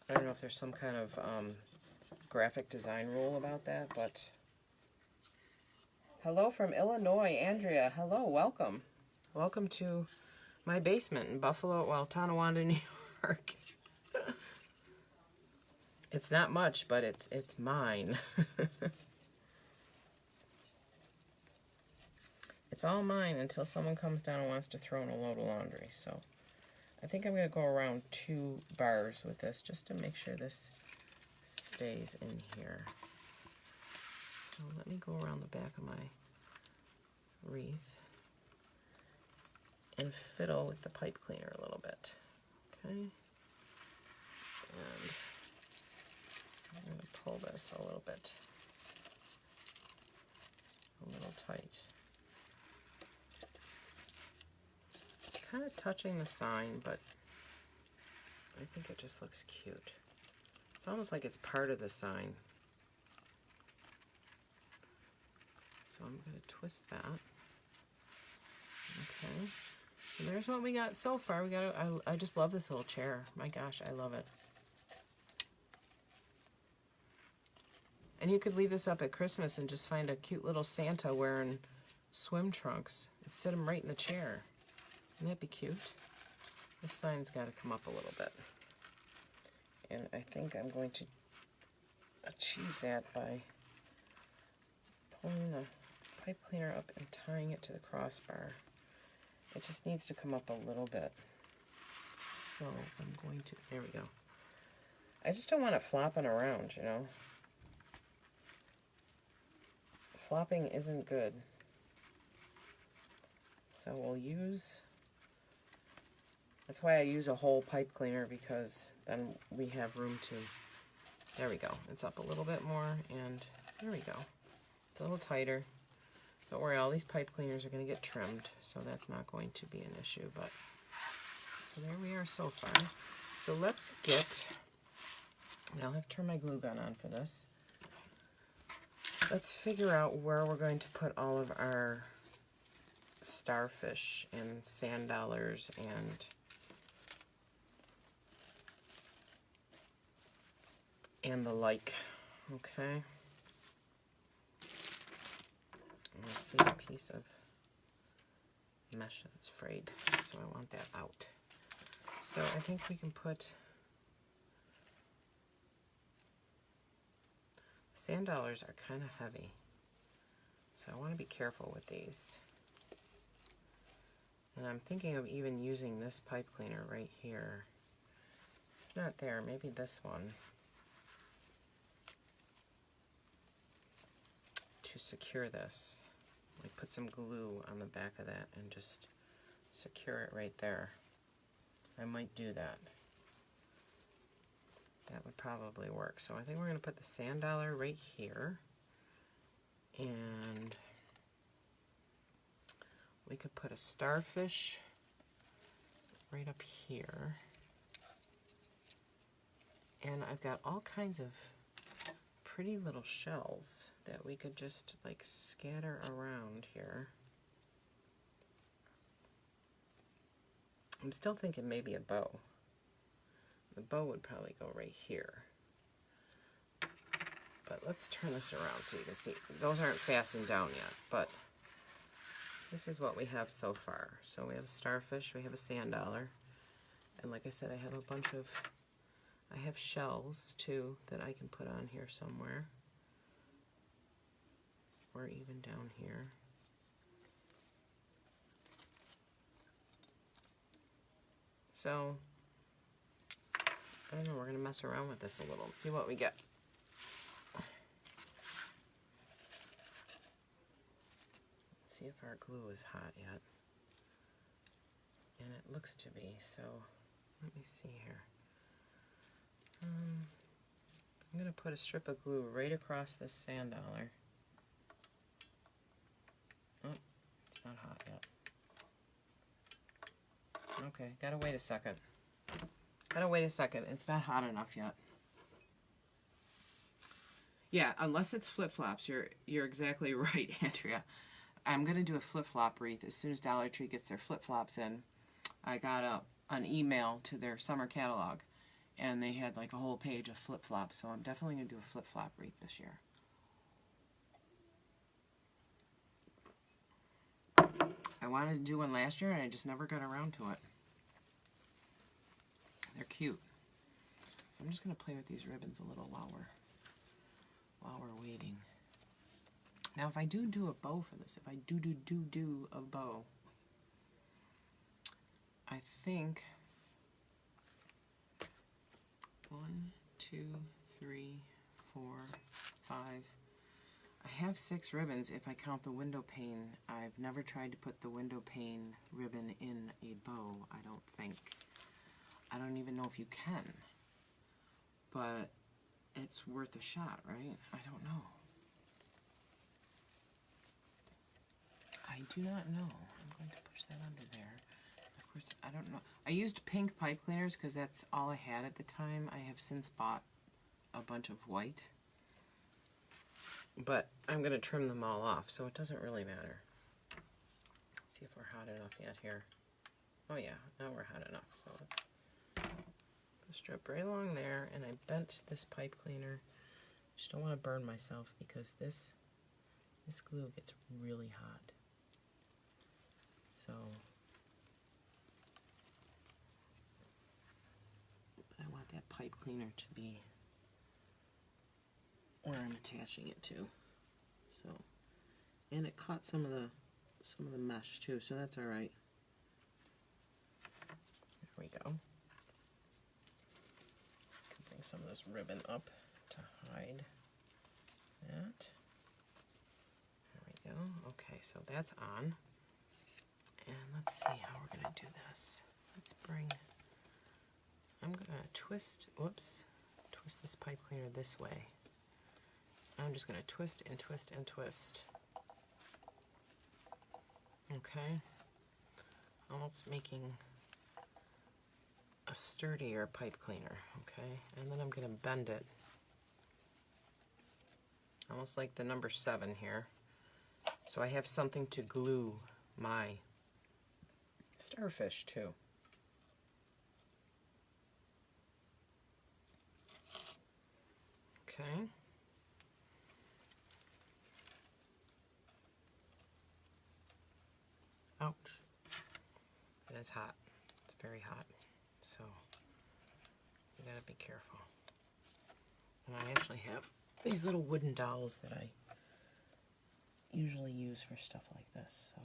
I don't know if there's some kind of graphic design rule about that, but... Hello from Illinois, Andrea. Hello, welcome. Welcome to my basement in Buffalo, well, Tonawanda, New York. It's not much, but it's mine. It's all mine until someone comes down and wants to throw in a load of laundry. So I think I'm going to go around 2 bars with this just to make sure this stays in here. So let me go around the back of my wreath and fiddle with the pipe cleaner a little bit. Okay. And I'm going to pull this a little bit. A little tight. It's kind of touching the sign, but I think it just looks cute. It's almost like it's part of the sign. So I'm going to twist that. Okay. So there's what we got so far. We got. I just love this little chair. My gosh, I love it. And you could leave this up at Christmas and just find a cute little Santa wearing swim trunks and sit him right in the chair. Wouldn't that be cute? This sign's got to come up a little bit. And I think I'm going to achieve that by pulling the pipe cleaner up and tying it to the crossbar. It just needs to come up a little bit. So I'm going to, there we go. I just don't want it flopping around, you know. Flopping isn't good. So we'll use, that's why I use a whole pipe cleaner, because then we have room to, there we go. It's up a little bit more, and there we go. It's a little tighter. Don't worry, all these pipe cleaners are going to get trimmed, so that's not going to be an issue, but, so there we are so far. So let's get, now I'll have to turn my glue gun on for this. Let's figure out where we're going to put all of our starfish and sand dollars and the like. Okay. I see a piece of mesh that's frayed, so I want that out. So I think we can put sand dollars are kind of heavy, so I want to be careful with these. And I'm thinking of even using this pipe cleaner right here. Not there, maybe this one, to secure this. Like put some glue on the back of that and just secure it right there. I might do that. That would probably work. So I think we're going to put the sand dollar right here. And we could put a starfish right up here. And I've got all kinds of pretty little shells that we could just like scatter around here. I'm still thinking maybe a bow. The bow would probably go right here. But let's turn this around so you can see. Those aren't fastened down yet, but this is what we have so far. So we have a starfish, we have a sand dollar, and like I said, I have a bunch of, I have shells too that I can put on here somewhere, or even down here. So, I don't know, we're going to mess around with this a little and see what we get. Let's see if our glue is hot yet. And it looks to be, so let me see here. I'm going to put a strip of glue right across this sand dollar. Oh, it's not hot yet. Okay, gotta wait a second. Gotta wait a second. It's not hot enough yet. Yeah, unless it's flip-flops. You're exactly right, Andrea. I'm gonna do a flip-flop wreath as soon as Dollar Tree gets their flip-flops in. I got an email to their summer catalog, and they had like a whole page of flip-flops. So I'm definitely gonna do a flip-flop wreath this year. I wanted to do one last year, and I just never got around to it. They're cute. So I'm just going to play with these ribbons a little while we're waiting. Now, if I do a bow for this, if I do a bow, I think 1, 2, 3, 4, 5. I have 6 ribbons if I count the window pane. I've never tried to put the window pane ribbon in a bow, I don't think. I don't even know if you can. But it's worth a shot, right? I don't know. I do not know. I'm going to push that under there. Of course, I don't know. I used pink pipe cleaners because that's all I had at the time. I have since bought a bunch of white. But I'm going to trim them all off, so it doesn't really matter. Let's see if we're hot enough yet here. Oh yeah, now we're hot enough. So let's put a strip right along there, and I bent this pipe cleaner. Just don't want to burn myself because this glue gets really hot. So, but I want that pipe cleaner to be where I'm attaching it to. So, and it caught some of the mesh too, so that's all right. There we go. Bring some of this ribbon up to hide that. There we go. Okay, so that's on. And let's see how we're going to do this. Let's bring, I'm going to twist this pipe cleaner this way. I'm just going to twist and twist and twist. Okay. Almost making a sturdier pipe cleaner. Okay. And then I'm going to bend it. Almost like the number 7 here. So I have something to glue my starfish too. Okay. Ouch. It is hot. It's very hot. So you gotta be careful. And I actually have these little wooden dowels that I usually use for stuff like this. So,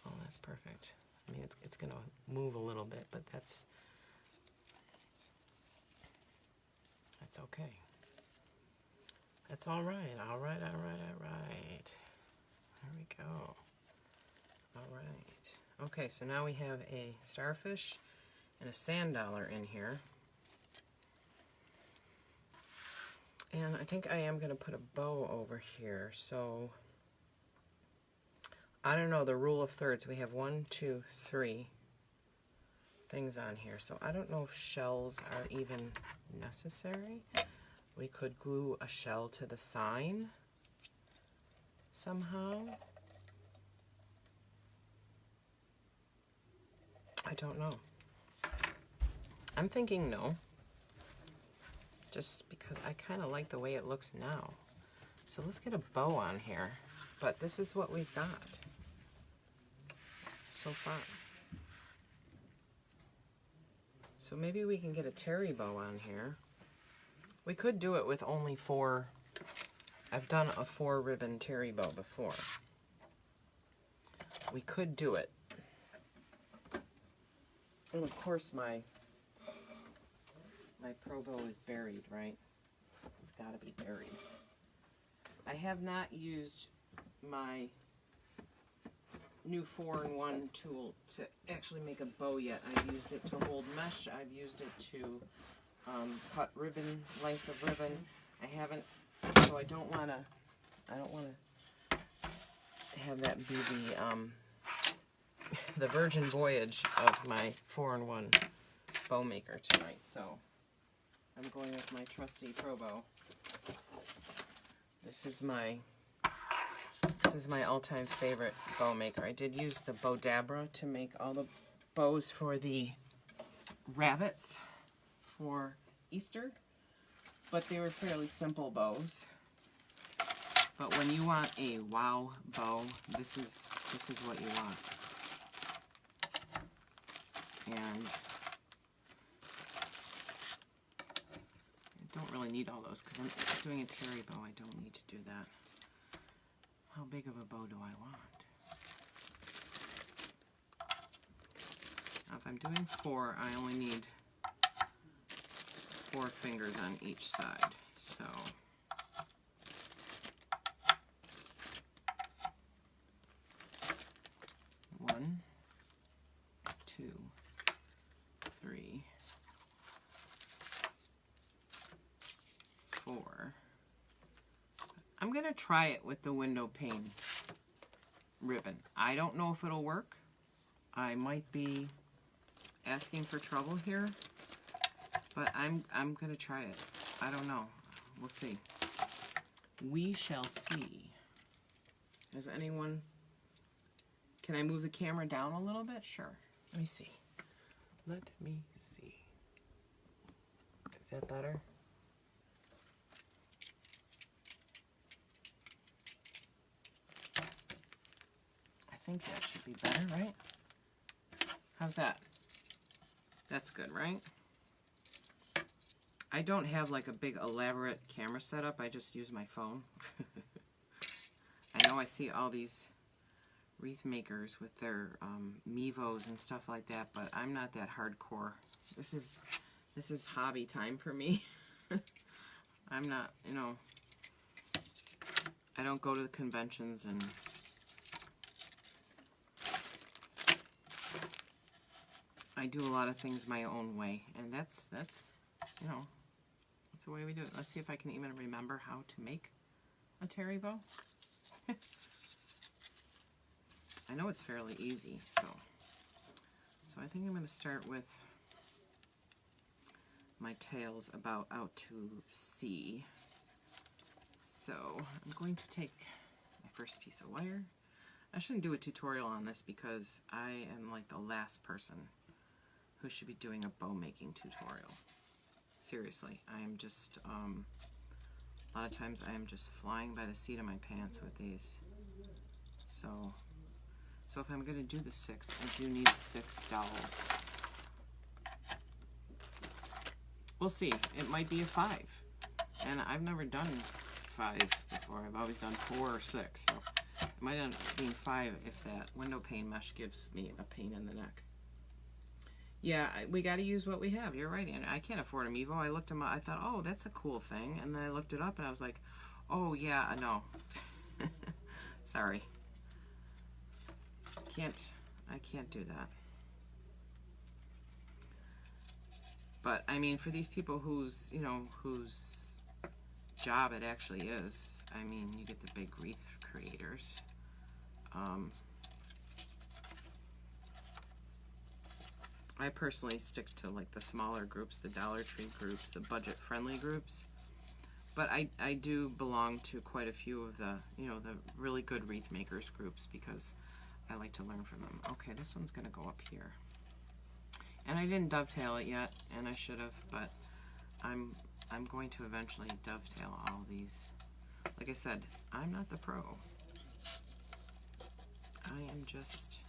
oh, that's perfect. I mean, it's gonna move a little bit, but that's okay. That's all right. All right. All right. All right. There we go. All right. Okay, so now we have a starfish and a sand dollar in here. And I think I am going to put a bow over here. So, I don't know, the rule of thirds. We have 1, 2, 3 things on here. So, I don't know if shells are even necessary. We could glue a shell to the sign somehow. I don't know. I'm thinking no. Just because I kind of like the way it looks now. So let's get a bow on here. But this is what we've got so far. So maybe we can get a terry bow on here. We could do it with only 4. I've done a 4 ribbon terry bow before. We could do it. And of course my pro bow is buried, right? It's got to be buried. I have not used my new 4-in-1 tool to actually make a bow yet. I've used it to hold mesh. I've used it to cut ribbon, lengths of ribbon. I haven't, so I don't want to have that be the virgin voyage of my 4-in-1 bow maker tonight. So I'm going with my trusty pro bow. This is my all-time favorite bow maker. I did use the Bowdabra to make all the bows for the rabbits for Easter, but they were fairly simple bows. But when you want a wow bow, this is what you want. And I don't really need all those because I'm doing a terry bow. I don't need to do that. How big of a bow do I want? Now, if I'm doing 4, I only need 4 fingers on each side. So, one, 2, 3, 4. I'm going to try it with the window pane ribbon. I don't know if it'll work. I might be asking for trouble here, but I'm going to try it. I don't know. We'll see. We shall see. Has anyone... Can I move the camera down a little bit? Sure. Let me see. Let me see. Is that better? I think that should be better, right? How's that? That's good, right? I don't have like a big elaborate camera setup. I just use my phone. I know I see all these wreath makers with their Mevos and stuff like that, but I'm not that hardcore. This is hobby time for me. I'm not, you know, I don't go to the conventions, and I do a lot of things my own way, and that's you know, that's the way we do it. Let's see if I can even remember how to make a terry bow. I know it's fairly easy, so I think I'm going to start with my tails about out to sea. So I'm going to take my first piece of wire. I shouldn't do a tutorial on this because I am like the last person who should be doing a bow making tutorial. Seriously, I am just, a lot of times I am just flying by the seat of my pants with these. So if I'm going to do the 6, I do need 6 dowels. We'll see. It might be a 5. And I've never done 5 before. I've always done 4 or 6. So it might end up being 5 if that window pane mesh gives me a pain in the neck. Yeah, we got to use what we have. You're right, Anna. I can't afford a Mevo. I looked them up. I thought, oh, that's a cool thing. And then I looked it up and I was like, oh, yeah, no. Sorry. I can't do that. But I mean, for these people whose job it actually is, I mean, you get the big wreath creators. I personally stick to like the smaller groups, the Dollar Tree groups, the budget-friendly groups. But I do belong to quite a few of the, the really good wreath makers groups because I like to learn from them. Okay, this one's going to go up here. And I didn't dovetail it yet, and I should have, but I'm going to eventually dovetail all these. Like I said, I'm not the pro. I am just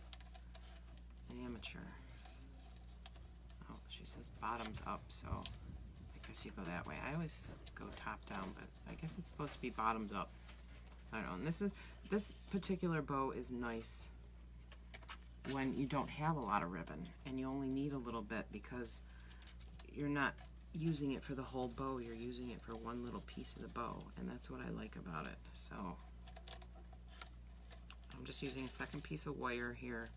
an amateur. Oh, she says bottoms up, so I guess you go that way. I always go top down, but I guess it's supposed to be bottoms up. I don't know. And this particular bow is nice when you don't have a lot of ribbon and you only need a little bit because you're not using it for the whole bow, you're using it for one little piece of the bow, and that's what I like about it. So I'm just using a second piece of wire here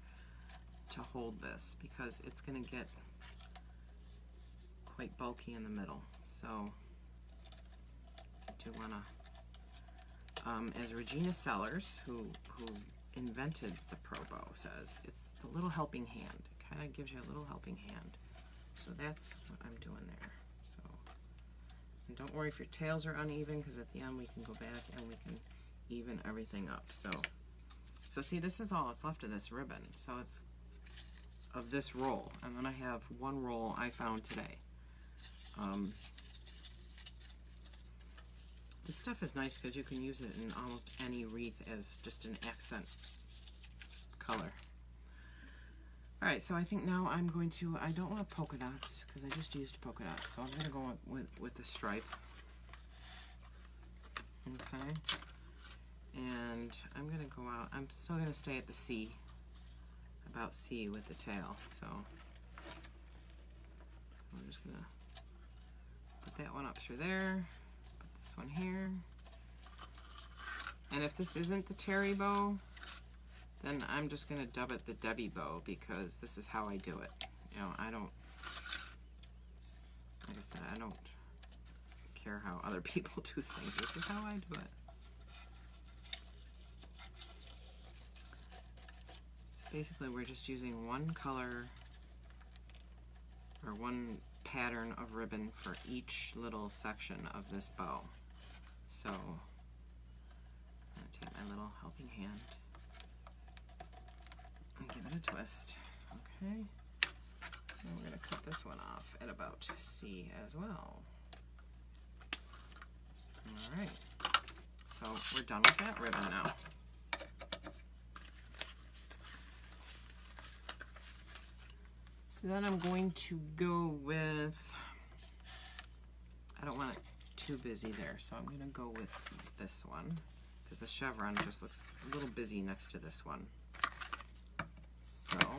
to hold this because it's going to get quite bulky in the middle. So I do want to, as Regina Sellers, who invented the Pro Bow, says, it's the little helping hand. It kind of gives you a little helping hand. So that's what I'm doing there. So, and don't worry if your tails are uneven, because at the end we can go back and we can even everything up. So see, this is all that's left of this ribbon. So it's of this roll, and then I have one roll I found today. This stuff is nice because you can use it in almost any wreath as just an accent color. Alright, so I think now I'm going to, I don't want polka dots because I just used polka dots, so I'm going to go with the stripe. Okay. And I'm gonna go out, I'm still gonna stay at the C, about C with the tail, so I'm just gonna put that one up through there, put this one here. And if this isn't the terry bow, then I'm just gonna dub it the Debi bow, because this is how I do it. You know, I don't, like I said, I don't care how other people do things. This is how I do it. So basically we're just using one color or one pattern of ribbon for each little section of this bow. So I'm gonna take my little helping hand and give it a twist. Okay. And we're gonna cut this one off at about C as well. All right, so we're done with that ribbon now. So then I'm going to go with, I don't want it too busy there, so I'm gonna go with this one, because the chevron just looks a little busy next to this one. So I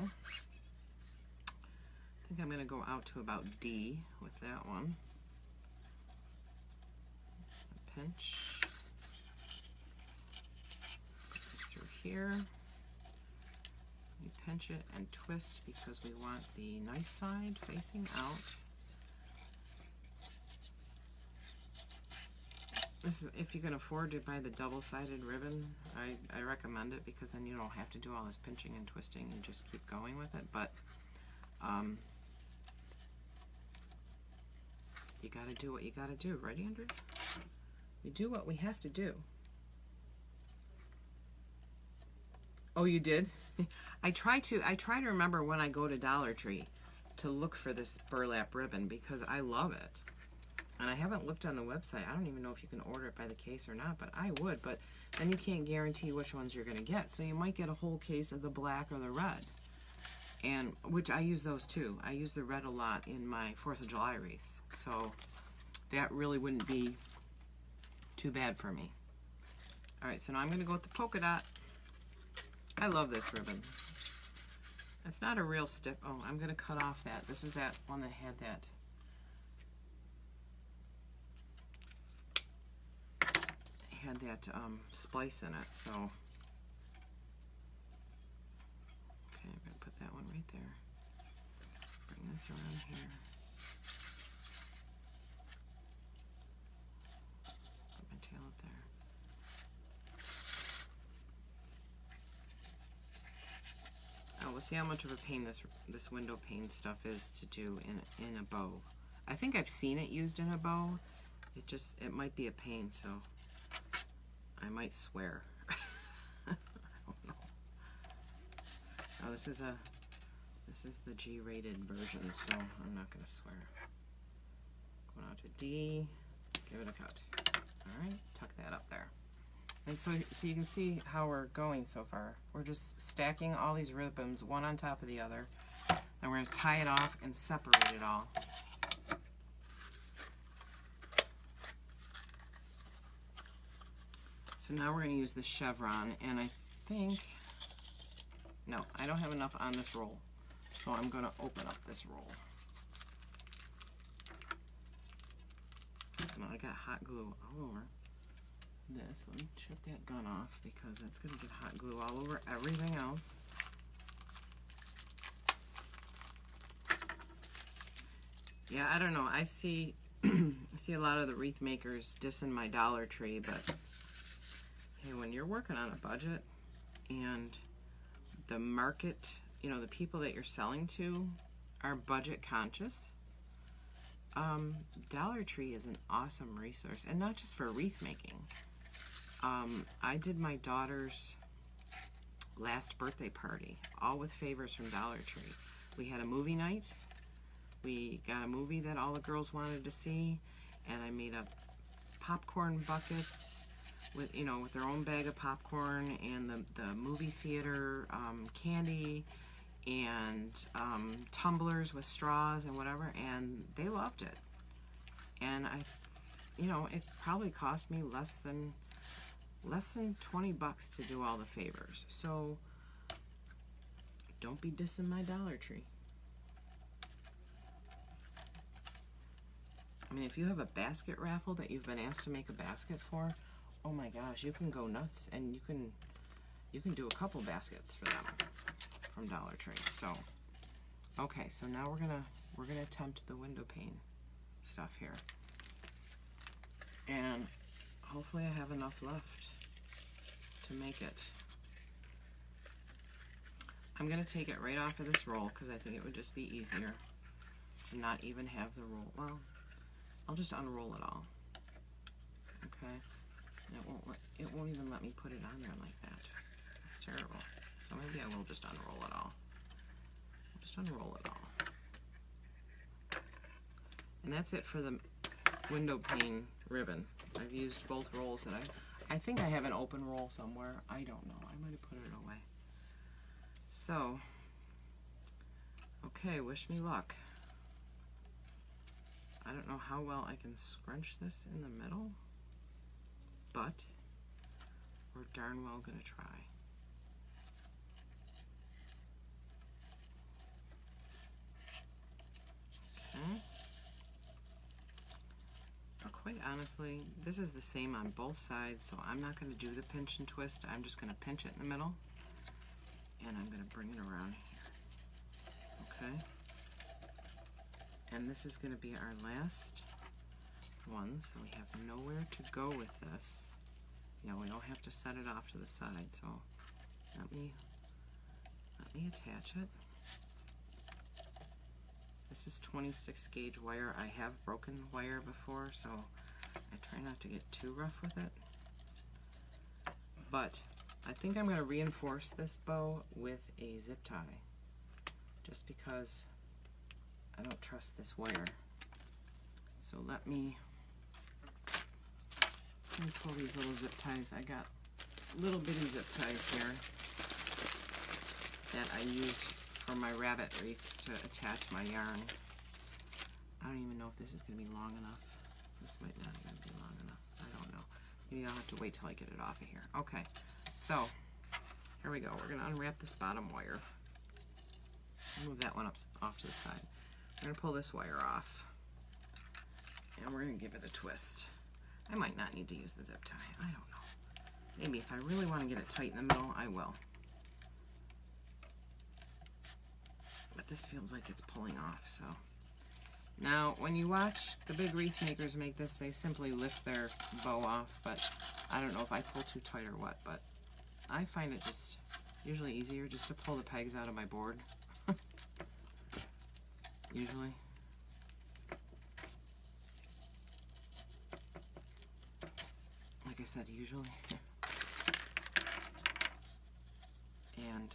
think I'm gonna go out to about D with that one. Pinch. Put this through here. We pinch it and twist because we want the nice side facing out. This is, if you can afford to buy the double-sided ribbon, I recommend it, because then you don't have to do all this pinching and twisting. You just keep going with it. But you gotta do what you gotta do. Ready, Andrew? We do what we have to do. Oh, you did? I try to remember when I go to Dollar Tree to look for this burlap ribbon, because I love it. And I haven't looked on the website. I don't even know if you can order it by the case or not, but I would. But then you can't guarantee which ones you're gonna get. So you might get a whole case of the black or the red. And which I use those too. I use the red a lot in my 4th of July wreath. So that really wouldn't be too bad for me. All right, so now I'm gonna go with the polka dot. I love this ribbon. It's not a real stiff. Oh, I'm gonna cut off that. This is that one that had that. Had that splice in it. So okay, I'm gonna put that one right there. Bring this around here. Up there. Oh, we'll see how much of a pain this window pane stuff is to do in a bow. I think I've seen it used in a bow. It might be a pain, so I might swear. I don't know. Oh, this is the G-rated version, so I'm not gonna swear. Going out to D, give it a cut. All right, tuck that up there. And so you can see how we're going so far. We're just stacking all these ribbons one on top of the other, and we're gonna tie it off and separate it all. So now we're gonna use the chevron, and I think, no, I don't have enough on this roll, so I'm gonna open up this roll. I got hot glue all over this. Let me shut that gun off, because it's going to get hot glue all over everything else. Yeah, I don't know. I see I see a lot of the wreath makers dissing my Dollar Tree, but hey, when you're working on a budget and the market, you know, the people that you're selling to are budget conscious, Dollar Tree is an awesome resource, and not just for wreath making. I did my daughter's last birthday party, all with favors from Dollar Tree. We had a movie night. We got a movie that all the girls wanted to see, and I made up popcorn buckets with, you know, with their own bag of popcorn, and the movie theater candy, and tumblers with straws and whatever, and they loved it. And you know, it probably cost me less than less than 20 bucks to do all the favors. So don't be dissing my Dollar Tree. I mean, if you have a basket raffle that you've been asked to make a basket for, oh my gosh, you can go nuts, and you can do a couple baskets for them from Dollar Tree. So, okay, so now we're gonna attempt the window pane stuff here, and hopefully I have enough left to make it. I'm gonna take it right off of this roll because I think it would just be easier to not even have the roll. Well, I'll just unroll it all. Okay, and it won't even let me put it on there like that. It's terrible. So maybe I will just unroll it all. I'll just unroll it all. And that's it for the window pane ribbon. I've used both rolls, and I think I have an open roll somewhere. I don't know. I might have put it away. So, okay, wish me luck. I don't know how well I can scrunch this in the middle, but we're darn well gonna try. Okay. But quite honestly, this is the same on both sides, so I'm not gonna do the pinch and twist. I'm just gonna pinch it in the middle, and I'm gonna bring it around here. Okay. And this is going to be our last one, so we have nowhere to go with this. You know, we don't have to set it off to the side, so let me attach it. This is 26 gauge wire. I have broken wire before, so I try not to get too rough with it. But I think I'm going to reinforce this bow with a zip tie, just because I don't trust this wire. So let me pull these little zip ties. I got little bitty zip ties here that I use for my rabbit wreaths to attach my yarn. I don't even know if this is going to be long enough. This might not even be long enough. I don't know. Maybe I'll have to wait till I get it off of here. Okay, so here we go. We're going to unwrap this bottom wire. Move that one up off to the side. We're going to pull this wire off, and we're going to give it a twist. I might not need to use the zip tie. I don't know. Maybe if I really want to get it tight in the middle, I will. But this feels like it's pulling off, so. Now, when you watch the big wreath makers make this, they simply lift their bow off, but I don't know if I pull too tight or what, but I find it just usually easier just to pull the pegs out of my board. Usually. Like I said, usually. And,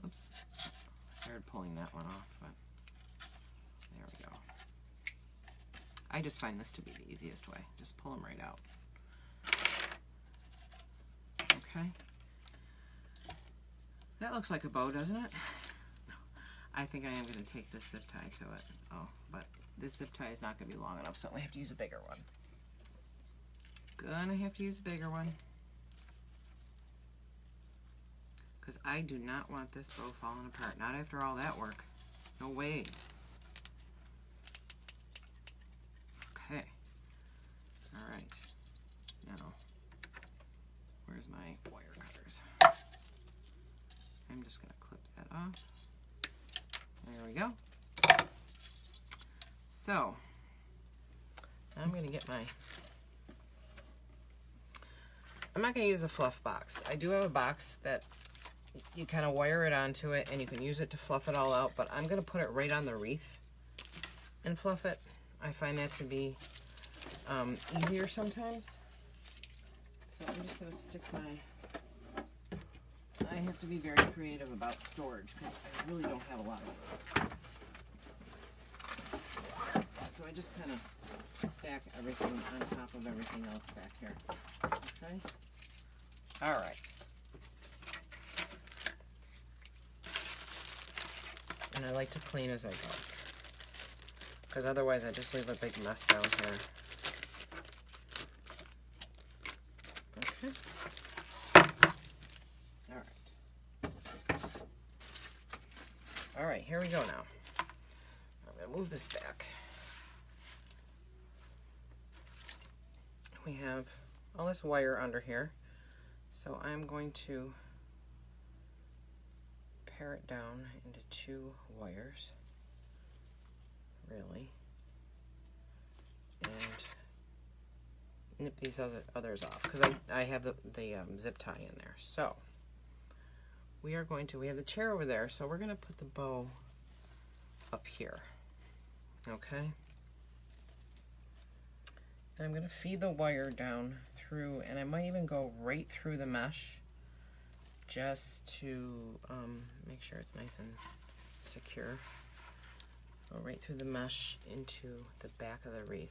oops, I started pulling that one off, but there we go. I just find this to be the easiest way. Just pull them right out. Okay. That looks like a bow, doesn't it? I think I am going to take this zip tie to it. Oh, but this zip tie is not going to be long enough, so we have to use a bigger one. Gonna have to use a bigger one. Because I do not want this bow falling apart. Not after all that work. No way. Okay. Alright. Now, where's my wire cutters? I'm just going to clip that off. There we go. So, I'm going to get my, I'm not going to use a fluff box. I do have a box that you kind of wire it onto it and you can use it to fluff it all out, but I'm going to put it right on the wreath and fluff it. I find that to be easier sometimes. So I'm just going to stick my, I have to be very creative about storage because I really don't have a lot of room. So I just kind of stack everything on top of everything else back here. Okay? All right. And I like to clean as I go, because otherwise I just leave a big mess down here. Okay. All right, here we go now. I'm going to move this back. We have all this wire under here, so I'm going to pare it down into 2 wires, really, and nip these others off because I have the zip tie in there. So we have the chair over there, so we're going to put the bow up here, okay? And I'm going to feed the wire down through, and I might even go right through the mesh just to make sure it's nice and secure. Go right through the mesh into the back of the wreath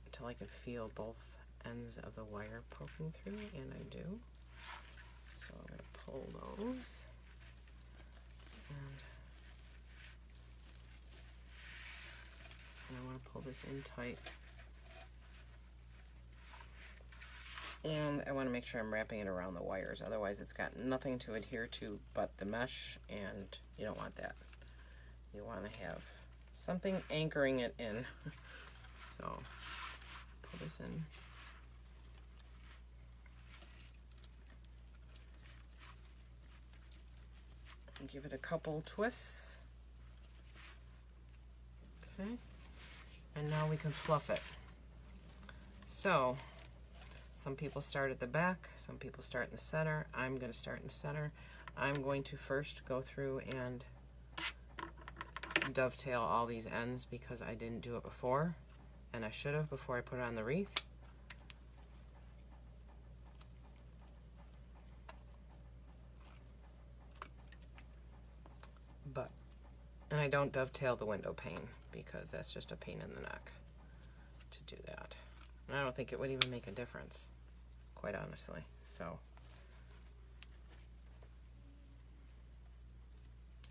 until I can feel both ends of the wire poking through, and I do. So I'm going to pull those. And I want to pull this in tight. And I want to make sure I'm wrapping it around the wires, otherwise it's got nothing to adhere to but the mesh, and you don't want that. You want to have something anchoring it in. So pull this in. And give it a couple twists. Okay. And now we can fluff it. So some people start at the back, some people start in the center. I'm going to start in the center. I'm going to first go through and dovetail all these ends because I didn't do it before, and I should have before I put it on the wreath. And I don't dovetail the window pane because that's just a pain in the neck to do that. And I don't think it would even make a difference, quite honestly. So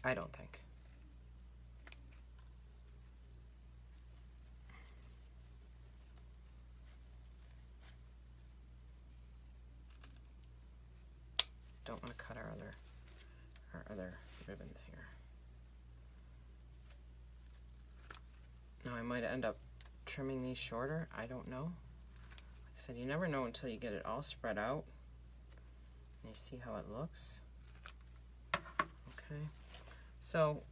I don't think. Don't want to cut our other ribbons here. Now I might end up trimming these shorter. I don't know. Like I said, you never know until you get it all spread out and you see how it looks. Okay. So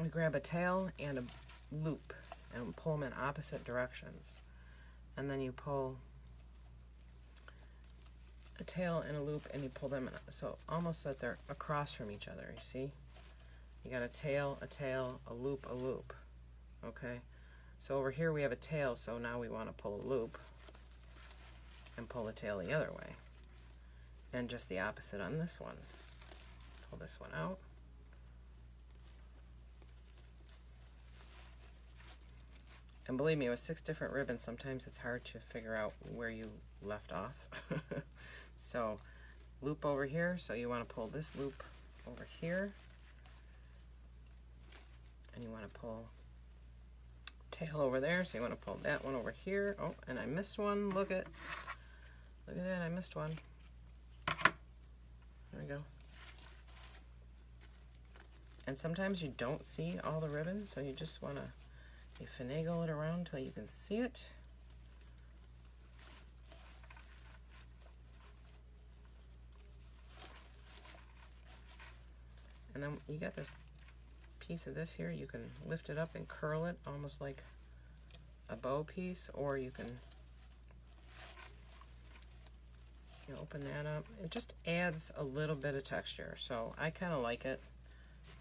we grab a tail and a loop and pull them in opposite directions. And then you pull a tail and a loop and you pull them in, so almost that they're across from each other, you see? You got a tail, a loop, a loop. Okay, so over here we have a tail, so now we want to pull a loop and pull the tail the other way. And just the opposite on this one. Pull this one out. And believe me, with 6 different ribbons, sometimes it's hard to figure out where you left off. So, loop over here, so you want to pull this loop over here. And you want to pull tail over there, so you want to pull that one over here. Oh, and I missed one. Look at that, I missed one. There we go. And sometimes you don't see all the ribbons, so you just want to finagle it around until you can see it. And then you got this piece of this here, you can lift it up and curl it almost like a bow piece, or you can open that up. It just adds a little bit of texture, so I kind of like it.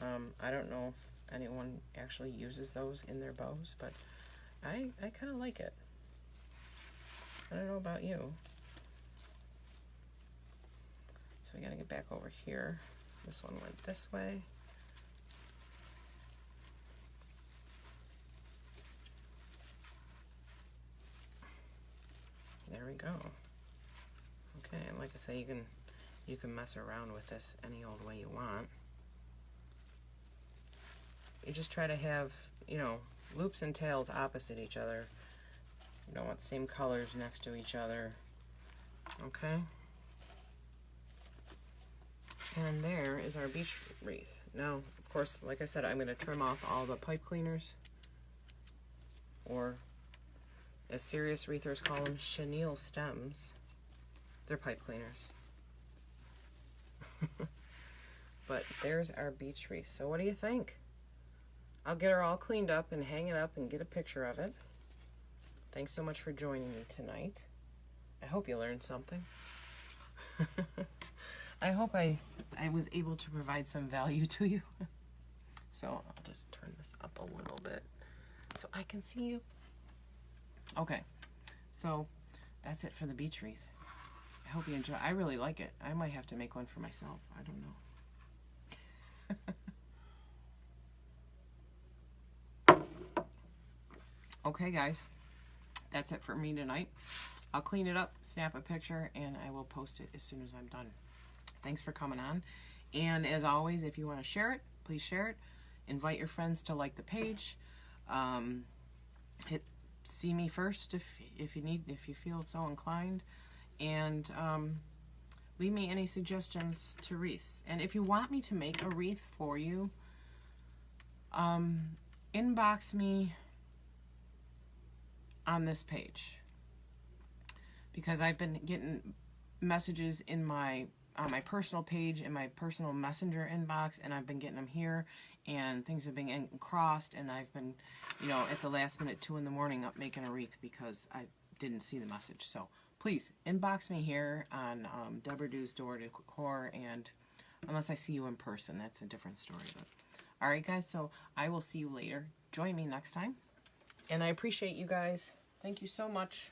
I don't know if anyone actually uses those in their bows, but I kind of like it. I don't know about you. So we gotta get back over here. This one went this way. There we go. Okay, and like I say, you can mess around with this any old way you want. You just try to have, loops and tails opposite each other You don't want the same colors next to each other. Okay. And there is our beach wreath. Now, of course, like I said, I'm going to trim off all the pipe cleaners, or as serious wreathers call them, chenille stems. They're pipe cleaners. But there's our beach wreath. So what do you think? I'll get her all cleaned up and hang it up and get a picture of it. Thanks so much for joining me tonight. I hope you learned something. I hope I was able to provide some value to you. So I'll just turn this up a little bit so I can see you. Okay, so that's it for the beach wreath. I hope you enjoy. I really like it. I might have to make one for myself. I don't know. Okay, guys, that's it for me tonight. I'll clean it up, snap a picture, and I will post it as soon as I'm done. Thanks for coming on. And as always, if you want to share it, please share it. Invite your friends to like the page. See me first if you feel so inclined. And leave me any suggestions to wreaths. And if you want me to make a wreath for you, inbox me on this page, because I've been getting messages in my on my personal page, in my personal messenger inbox, and I've been getting them here, and things have been crossed, and I've been, you know, at the last minute, 2 in the morning, up making a wreath because I didn't see the message. So please inbox me here on Deborah's Door to Decor, and unless I see you in person, that's a different story. But all right, guys, so I will see you later. Join me next time. And I appreciate you guys. Thank you so much.